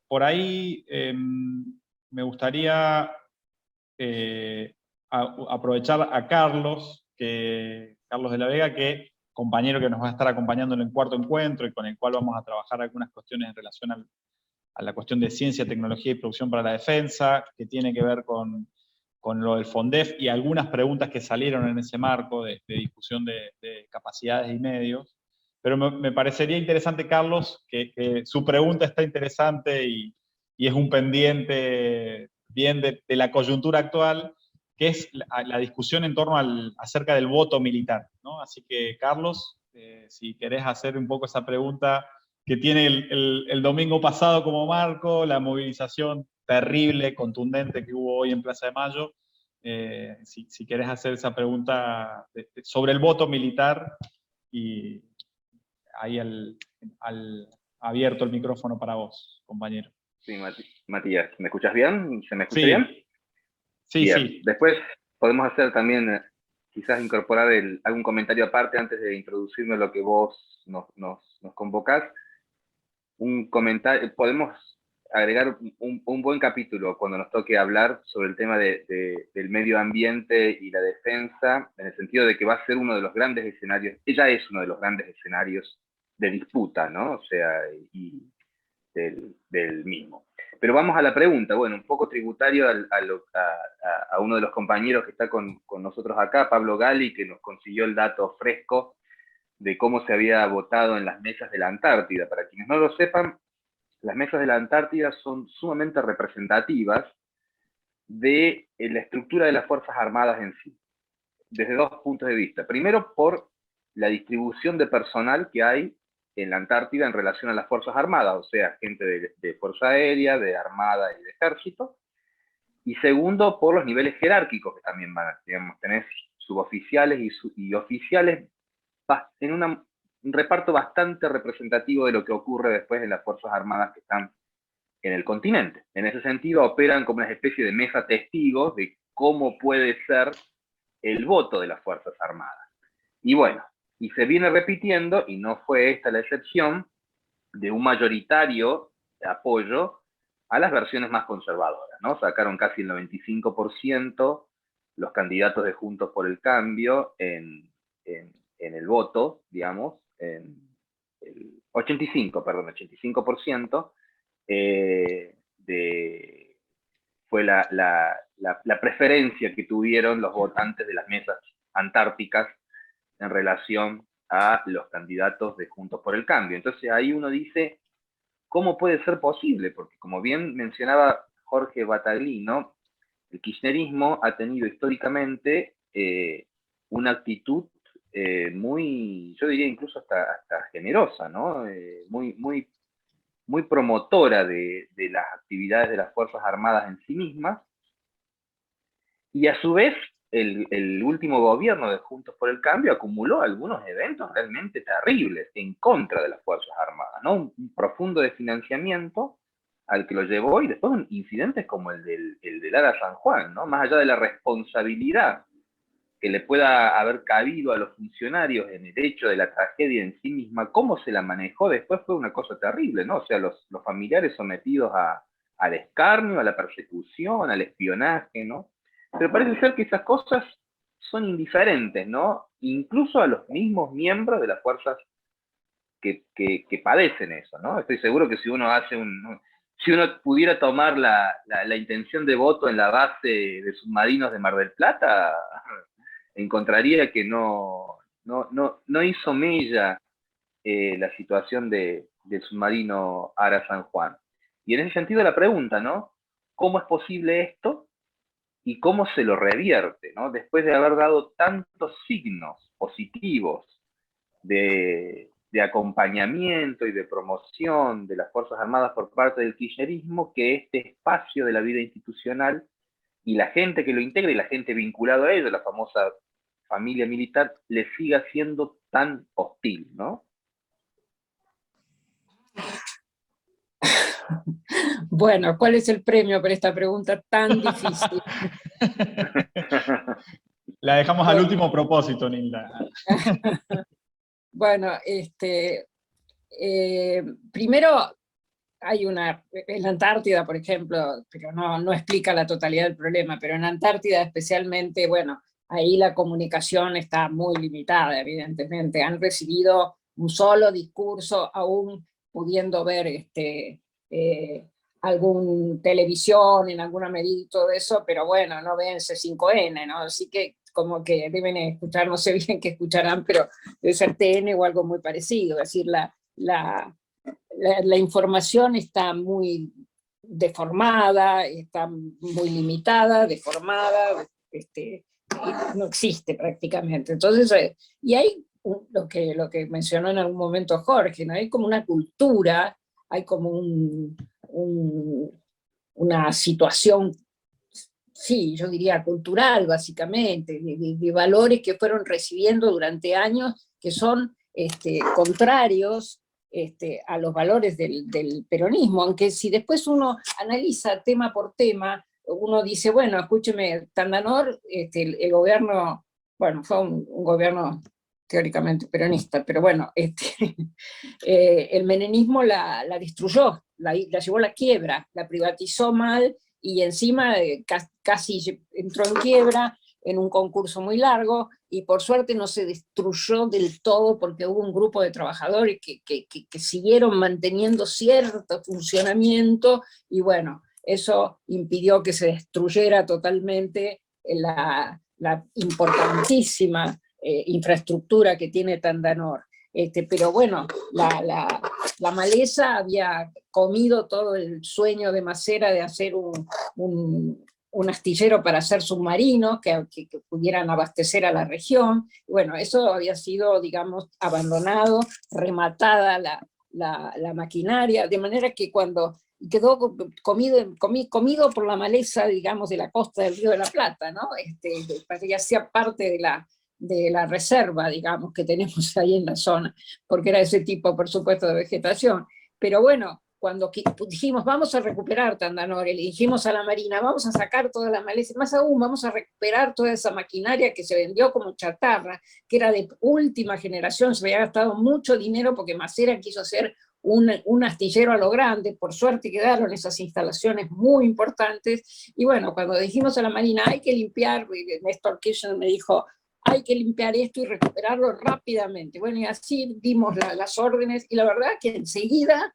S1: Por ahí me gustaría aprovechar a Carlos, Carlos de la Vega, que compañero que nos va a estar acompañando en el cuarto encuentro y con el cual vamos a trabajar algunas cuestiones en relación a la cuestión de ciencia, tecnología y producción para la defensa, que tiene que ver con lo del FONDEF y algunas preguntas que salieron en ese marco de discusión de capacidades y medios. Pero me parecería interesante, Carlos, que su pregunta está interesante y es un pendiente bien de la coyuntura actual, que es la discusión en torno acerca del voto militar, ¿no? Así que, Carlos, si querés hacer un poco esa pregunta que tiene el domingo pasado como marco, la terrible, contundente que hubo hoy en Plaza de Mayo, si querés hacer esa pregunta sobre el voto militar, y ahí abierto el micrófono para vos, compañero.
S7: Sí, Matías, ¿me escuchas bien? ¿Se me escucha
S1: Sí.
S7: bien?
S1: Sí,
S7: bien.
S1: Sí.
S7: Después podemos hacer también, quizás incorporar algún comentario aparte antes de introducirme lo que vos nos convocás. Un comentario, podemos agregar un buen capítulo cuando nos toque hablar sobre el tema del medio ambiente y la defensa, en el sentido de que va a ser uno de los grandes escenarios, ella es uno de los grandes escenarios de disputa, ¿no? O sea, y del mismo. Pero vamos a la pregunta, bueno, un poco tributario a uno de los compañeros que está con nosotros acá, Pablo Gali, que nos consiguió el dato fresco de cómo se había votado en las mesas de la Antártida. Para quienes no lo sepan, las mesas de la Antártida son sumamente representativas de la estructura de las Fuerzas Armadas en sí, desde dos puntos de vista. Primero, por la distribución de personal que hay en la Antártida en relación a las Fuerzas Armadas, o sea, gente de Fuerza Aérea, de Armada y de Ejército. Y segundo, por los niveles jerárquicos que también van, digamos, tenés suboficiales y oficiales en un reparto bastante representativo de lo que ocurre después en las Fuerzas Armadas que están en el continente. En ese sentido, operan como una especie de mesa testigos de cómo puede ser el voto de las Fuerzas Armadas. Y bueno, y se viene repitiendo, y no fue esta la excepción, de un mayoritario apoyo a las versiones más conservadoras, ¿no? Sacaron casi el 95% los candidatos de Juntos por el Cambio en el voto, digamos, en el 85%, fue la preferencia que tuvieron los votantes de las mesas antárticas en relación a los candidatos de Juntos por el Cambio. Entonces ahí uno dice, ¿cómo puede ser posible? Porque como bien mencionaba Jorge Battaglino, el kirchnerismo ha tenido históricamente una actitud muy, yo diría incluso hasta generosa, ¿no? Muy promotora de las actividades de las Fuerzas Armadas en sí mismas, y a su vez el último gobierno de Juntos por el Cambio acumuló algunos eventos realmente terribles en contra de las Fuerzas Armadas, ¿no? Un profundo desfinanciamiento al que lo llevó, y después incidentes como el del Ara San Juan, ¿no? Más allá de la responsabilidad que le pueda haber cabido a los funcionarios en el hecho de la tragedia en sí misma, cómo se la manejó después fue una cosa terrible, ¿no? O sea, los familiares sometidos al escarnio, a la persecución, al espionaje, ¿no? Pero parece ser que esas cosas son indiferentes, ¿no? Incluso a los mismos miembros de las fuerzas que padecen eso, ¿no? Estoy seguro que si uno pudiera tomar la intención de voto en la base de submarinos de Mar del Plata, encontraría que no hizo mella la situación del submarino Ara San Juan. Y en ese sentido la pregunta, ¿no? ¿Cómo es posible esto? Y cómo se lo revierte, ¿no? Después de haber dado tantos signos positivos de acompañamiento y de promoción de las Fuerzas Armadas por parte del kirchnerismo, que este espacio de la vida institucional y la gente que lo integra y la gente vinculada a ello, la famosa familia militar, le siga siendo tan hostil, ¿no?
S3: Bueno, ¿cuál es el premio para esta pregunta tan difícil?
S1: La dejamos al último propósito, Nilda.
S3: Bueno, primero hay en la Antártida, por ejemplo, pero no explica la totalidad del problema, pero en la Antártida especialmente, bueno, ahí la comunicación está muy limitada, evidentemente. Han recibido un solo discurso, aún pudiendo ver algún televisión en alguna medida y todo eso, pero bueno, no ven C5N, ¿no? Así que como que deben escuchar, no sé bien qué escucharán, pero debe ser TN o algo muy parecido. Es decir, la información está muy deformada, está muy limitada, deformada, no existe prácticamente. Entonces, y hay lo que mencionó en algún momento Jorge, ¿no? Hay como una cultura, hay como una situación, sí, yo diría cultural básicamente, de valores que fueron recibiendo durante años que son contrarios a los valores del peronismo, aunque si después uno analiza tema por tema, uno dice, bueno, escúcheme, Tandanor, el gobierno, bueno, fue un gobierno teóricamente peronista, pero bueno, el menemismo la destruyó, la llevó a la quiebra, la privatizó mal, y encima casi entró en quiebra en un concurso muy largo, y por suerte no se destruyó del todo porque hubo un grupo de trabajadores que siguieron manteniendo cierto funcionamiento, y bueno, eso impidió que se destruyera totalmente la importantísima infraestructura que tiene Tandanor. Pero bueno, la maleza había comido todo el sueño de Macera de hacer un astillero para hacer submarinos que pudieran abastecer a la región. Bueno, eso había sido, digamos, abandonado, rematada la maquinaria, de manera que cuando quedó comido por la maleza, digamos, de la costa del Río de la Plata, ¿no? Ya hacía parte de la reserva, digamos, que tenemos ahí en la zona, porque era ese tipo, por supuesto, de vegetación. Pero bueno, cuando dijimos, vamos a recuperar Tandanor, y le dijimos a la Marina, vamos a sacar toda la maleza, más aún, vamos a recuperar toda esa maquinaria que se vendió como chatarra, que era de última generación, se había gastado mucho dinero porque Macera quiso hacer un astillero a lo grande, por suerte quedaron esas instalaciones muy importantes, y bueno, cuando dijimos a la Marina, hay que limpiar, Néstor Kirchner me dijo, hay que limpiar esto y recuperarlo rápidamente. Bueno, y así dimos las órdenes, y la verdad que enseguida,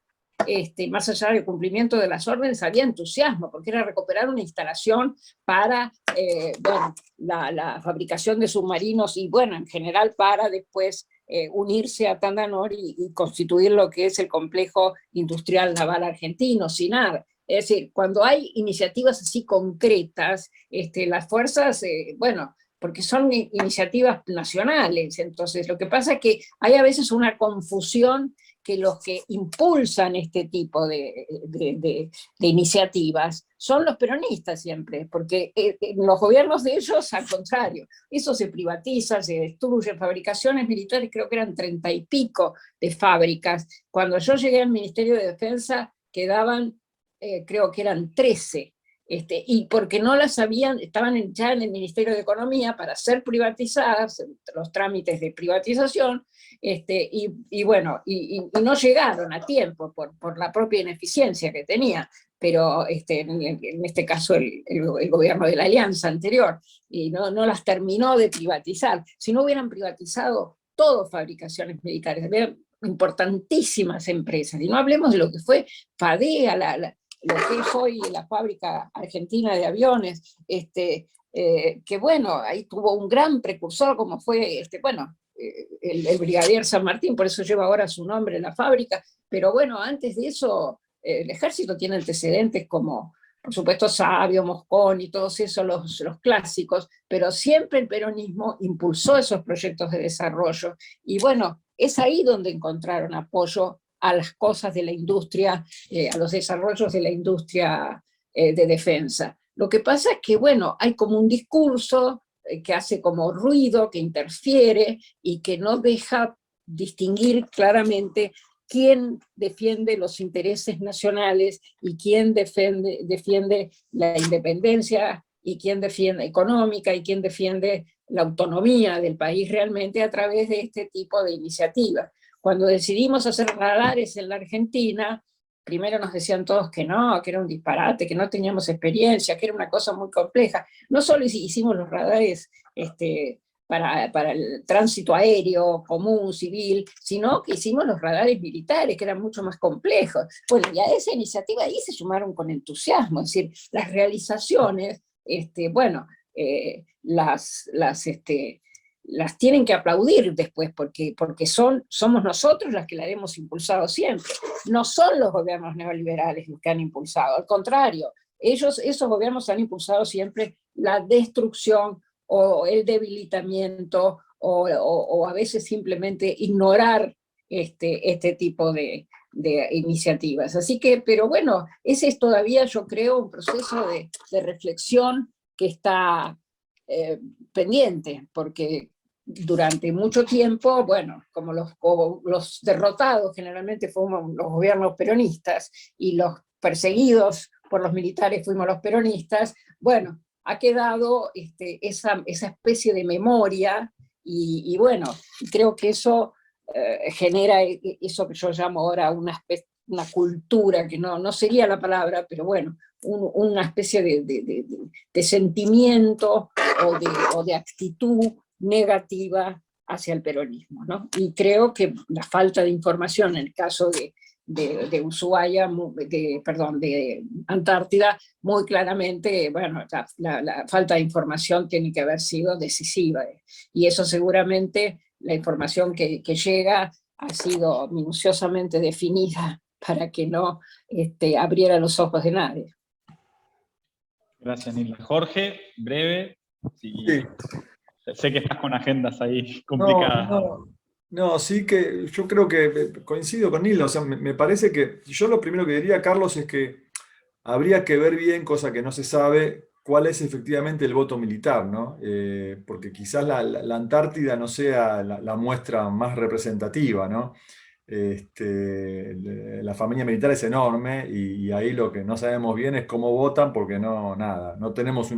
S3: más allá del cumplimiento de las órdenes, había entusiasmo, porque era recuperar una instalación para bueno, la fabricación de submarinos, y bueno, en general para después unirse a Tandanor y constituir lo que es el complejo industrial naval argentino, SINAR. Es decir, cuando hay iniciativas así concretas, las fuerzas, bueno, porque son iniciativas nacionales, entonces lo que pasa es que hay a veces una confusión, que los que impulsan este tipo de iniciativas son los peronistas siempre, porque en los gobiernos de ellos, al contrario, eso se privatiza, se destruye, fabricaciones militares, creo que eran 30 y pico de fábricas. Cuando yo llegué al Ministerio de Defensa quedaban, creo que eran 13, y porque no las habían, estaban ya en el Ministerio de Economía para ser privatizadas, los trámites de privatización, y bueno, y no llegaron a tiempo por la propia ineficiencia que tenía, pero en este caso el gobierno de la Alianza anterior, y no las terminó de privatizar. Si no hubieran privatizado todo fabricaciones militares, había importantísimas empresas, y no hablemos de lo que fue FADEA, lo que es hoy la fábrica argentina de aviones, que bueno, ahí tuvo un gran precursor como fue, bueno, el brigadier San Martín, por eso lleva ahora su nombre en la fábrica, pero bueno, antes de eso, el ejército tiene antecedentes como, por supuesto, Sabio, Mosconi, todos esos los clásicos, pero siempre el peronismo impulsó esos proyectos de desarrollo, y bueno, es ahí donde encontraron apoyo a las cosas de la industria, a los desarrollos de la industria de defensa. Lo que pasa es que, bueno, hay como un discurso que hace como ruido, que interfiere y que no deja distinguir claramente quién defiende los intereses nacionales y quién defiende la independencia y quién defiende económica y quién defiende la autonomía del país realmente a través de este tipo de iniciativas. Cuando decidimos hacer radares en la Argentina, primero nos decían todos que no, que era un disparate, que no teníamos experiencia, que era una cosa muy compleja. No solo hicimos los radares para el tránsito aéreo común, civil, sino que hicimos los radares militares, que eran mucho más complejos. Bueno, y a esa iniciativa ahí se sumaron con entusiasmo, es decir, las realizaciones, bueno, las tienen que aplaudir después, porque somos nosotros las que la hemos impulsado siempre. No son los gobiernos neoliberales los que han impulsado, al contrario, esos gobiernos han impulsado siempre la destrucción o el debilitamiento, o a veces simplemente ignorar este tipo de iniciativas. Así que, pero bueno, ese es todavía, yo creo, un proceso de reflexión que está pendiente, porque durante mucho tiempo, bueno, como los derrotados generalmente fuimos los gobiernos peronistas y los perseguidos por los militares fuimos los peronistas, bueno, ha quedado esa especie de memoria y bueno, creo que eso genera eso que yo llamo ahora una cultura, que no sería la palabra, pero bueno, una especie de sentimiento o de actitud negativa hacia el peronismo, ¿no? Y creo que la falta de información en el caso de Ushuaia, de Antártida, muy claramente, bueno, la falta de información tiene que haber sido decisiva, y eso seguramente, la información que llega ha sido minuciosamente definida para que no abriera los ojos de nadie.
S1: Gracias, Nilda. Jorge, breve. Sí. Sé que estás con agendas ahí complicadas.
S2: No, sí que yo creo que coincido con Nilda. O sea, me parece que yo lo primero que diría, Carlos, es que habría que ver bien, cosa que no se sabe, cuál es efectivamente el voto militar, ¿no? Porque quizás la Antártida no sea la muestra más representativa, ¿no? La familia militar es enorme y ahí lo que no sabemos bien es cómo votan, porque no tenemos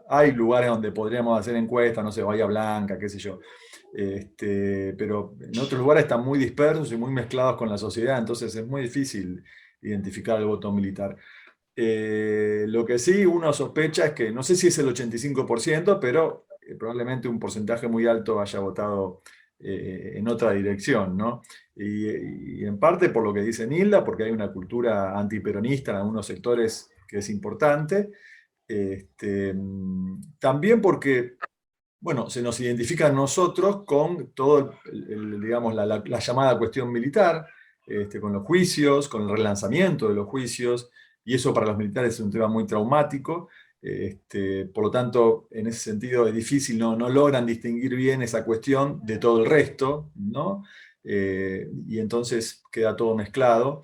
S2: hay lugares donde podríamos hacer encuestas, no sé, Bahía Blanca, qué sé yo, pero en otros lugares están muy dispersos y muy mezclados con la sociedad, entonces es muy difícil identificar el voto militar. Lo que sí uno sospecha es que, no sé si es el 85%, pero probablemente un porcentaje muy alto haya votado en otra dirección, ¿no? Y en parte por lo que dice Nilda, porque hay una cultura antiperonista en algunos sectores que es importante, también porque, bueno, se nos identifica a nosotros con todo, digamos, la llamada cuestión militar, con los juicios, con el relanzamiento de los juicios, y eso para los militares es un tema muy traumático. Por lo tanto, en ese sentido es difícil, no logran distinguir bien esa cuestión de todo el resto, ¿no? Y entonces queda todo mezclado.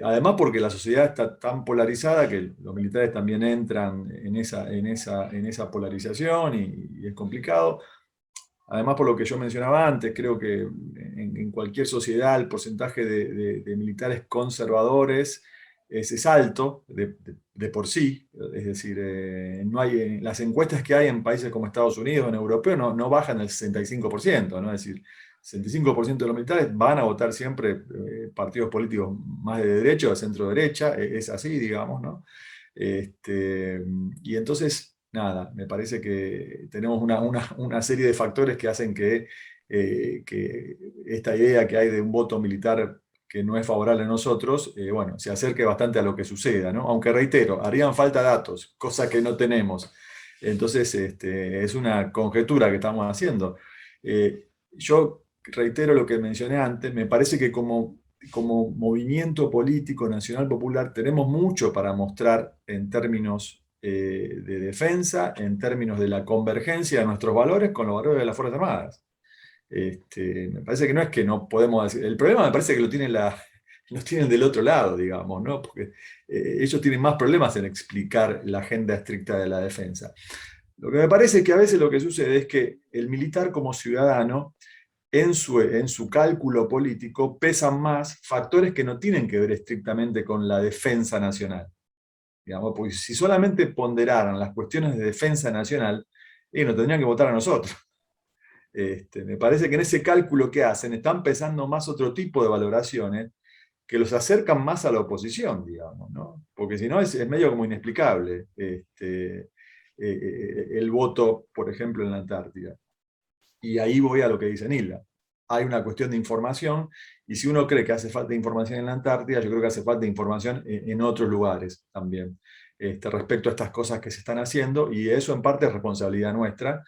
S2: Además porque la sociedad está tan polarizada que los militares también entran en esa polarización y es complicado. Además, por lo que yo mencionaba antes, creo que en cualquier sociedad el porcentaje de militares conservadores es alto de por sí. Es decir, las encuestas que hay en países como Estados Unidos, en europeo, no bajan el 65%, ¿no? Es decir, 65% de los militares van a votar siempre partidos políticos más de derecha o de centro derecha, es así, digamos, ¿no? Y entonces, nada, me parece que tenemos una serie de factores que hacen que esta idea que hay de un voto militar que no es favorable a nosotros, bueno, se acerque bastante a lo que suceda, ¿no? Aunque reitero, harían falta datos, cosa que no tenemos. Entonces, es una conjetura que estamos haciendo. Yo reitero lo que mencioné antes, me parece que como movimiento político nacional popular tenemos mucho para mostrar en términos de defensa, en términos de la convergencia de nuestros valores con los valores de las Fuerzas Armadas. Me parece que no es que no podemos decir, el problema me parece que lo tienen del otro lado, digamos, ¿no? Porque ellos tienen más problemas en explicar la agenda estricta de la defensa. Lo que me parece es que a veces lo que sucede es que el militar como ciudadano, en su cálculo político, pesan más factores que no tienen que ver estrictamente con la defensa nacional. Digamos, porque si solamente ponderaran las cuestiones de defensa nacional, nos tendrían que votar a nosotros. Me parece que en ese cálculo que hacen están pesando más otro tipo de valoraciones que los acercan más a la oposición, digamos, ¿no? Porque si no es medio como inexplicable el voto, por ejemplo, en la Antártida. Y ahí voy a lo que dice Nilda. Hay una cuestión de información, y si uno cree que hace falta información en la Antártida, yo creo que hace falta información en otros lugares también, respecto a estas cosas que se están haciendo, y eso en parte es responsabilidad nuestra,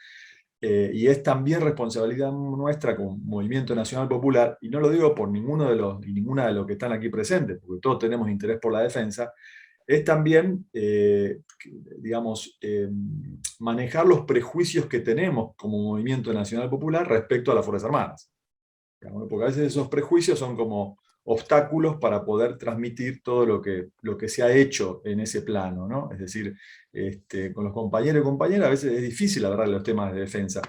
S2: y es también responsabilidad nuestra como Movimiento Nacional Popular, y no lo digo por ninguno de los y ninguna de los que están aquí presentes, porque todos tenemos interés por la defensa, es también, digamos, manejar los prejuicios que tenemos como Movimiento Nacional Popular respecto a las Fuerzas Armadas. Digamos, porque a veces esos prejuicios son como obstáculos para poder transmitir todo lo que se ha hecho en ese plano, ¿no? Es decir, con los compañeros y compañeras a veces es difícil hablar de los temas de defensa.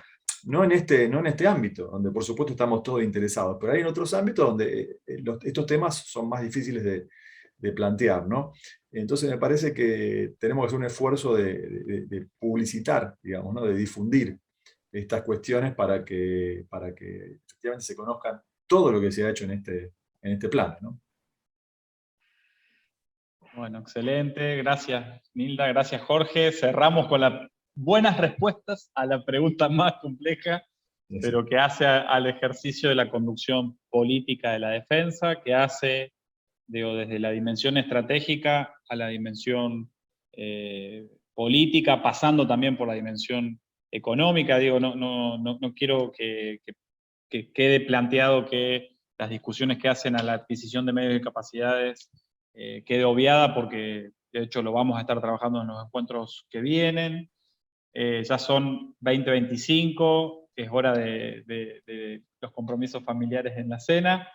S2: No en este ámbito, donde por supuesto estamos todos interesados, pero hay en otros ámbitos donde estos temas son más difíciles de plantear, ¿no? Entonces me parece que tenemos que hacer un esfuerzo de publicitar, digamos, ¿no? De difundir estas cuestiones para que efectivamente se conozcan todo lo que se ha hecho en este plan, ¿no?
S1: Bueno, excelente. Gracias, Nilda. Gracias, Jorge. Cerramos con las buenas respuestas a la pregunta más compleja, pero que hace al ejercicio de la conducción política de la defensa, que hace, digo, desde la dimensión estratégica a la dimensión política, pasando también por la dimensión económica. Digo, no quiero que quede planteado que las discusiones que hacen a la adquisición de medios y capacidades quede obviada, porque de hecho lo vamos a estar trabajando en los encuentros que vienen. Ya son 20:25, es hora de los compromisos familiares en la cena,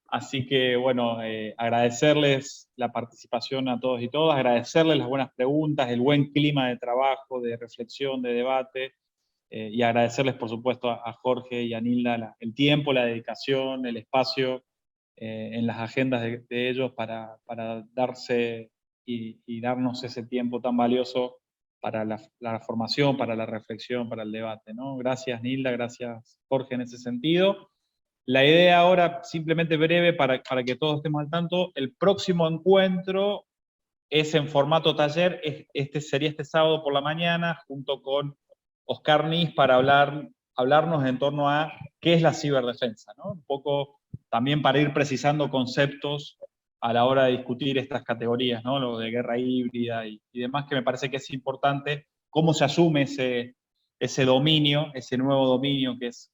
S1: así que bueno, agradecerles la participación a todos y todas, agradecerles las buenas preguntas, el buen clima de trabajo, de reflexión, de debate, y agradecerles por supuesto a Jorge y a Nilda el tiempo, la dedicación, el espacio en las agendas de ellos para darse y darnos ese tiempo tan valioso para la formación, para la reflexión, para el debate, ¿no? Gracias, Nilda, gracias, Jorge, en ese sentido. La idea ahora, simplemente breve, para que todos estemos al tanto, el próximo encuentro es en formato taller, sería este sábado por la mañana, junto con Oscar Nis, para hablarnos en torno a qué es la ciberdefensa, ¿no? Un poco también para ir precisando conceptos a la hora de discutir estas categorías, ¿no? Lo de guerra híbrida y demás, que me parece que es importante cómo se asume ese dominio, ese nuevo dominio que es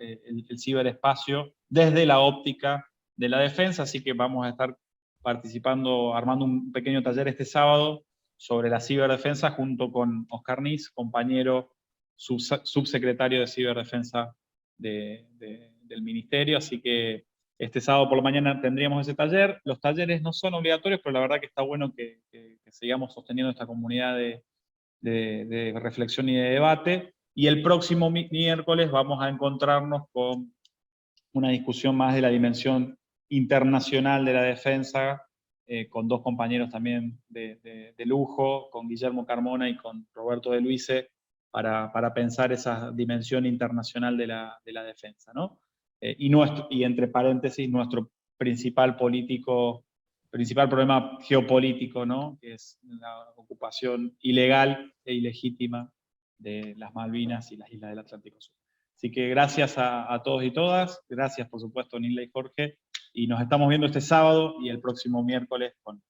S1: el ciberespacio, desde la óptica de la defensa, así que vamos a estar participando, armando un pequeño taller este sábado sobre la ciberdefensa junto con Oscar Nis, compañero subsecretario de ciberdefensa del ministerio, así que este sábado por la mañana tendríamos ese taller. Los talleres no son obligatorios, pero la verdad que está bueno que sigamos sosteniendo esta comunidad de reflexión y de debate. Y el próximo miércoles vamos a encontrarnos con una discusión más de la dimensión internacional de la defensa, con dos compañeros también de lujo, con Guillermo Carmona y con Roberto de Luise, para pensar esa dimensión internacional de la defensa, ¿no? Y entre paréntesis, nuestro principal problema geopolítico, ¿no? Que es la ocupación ilegal e ilegítima de las Malvinas y las islas del Atlántico Sur. Así que gracias a todos y todas, gracias por supuesto Nilda y Jorge, y nos estamos viendo este sábado y el próximo miércoles con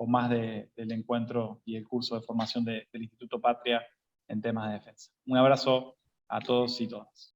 S1: más del encuentro y el curso de formación del Instituto Patria en temas de defensa. Un abrazo a todos y todas.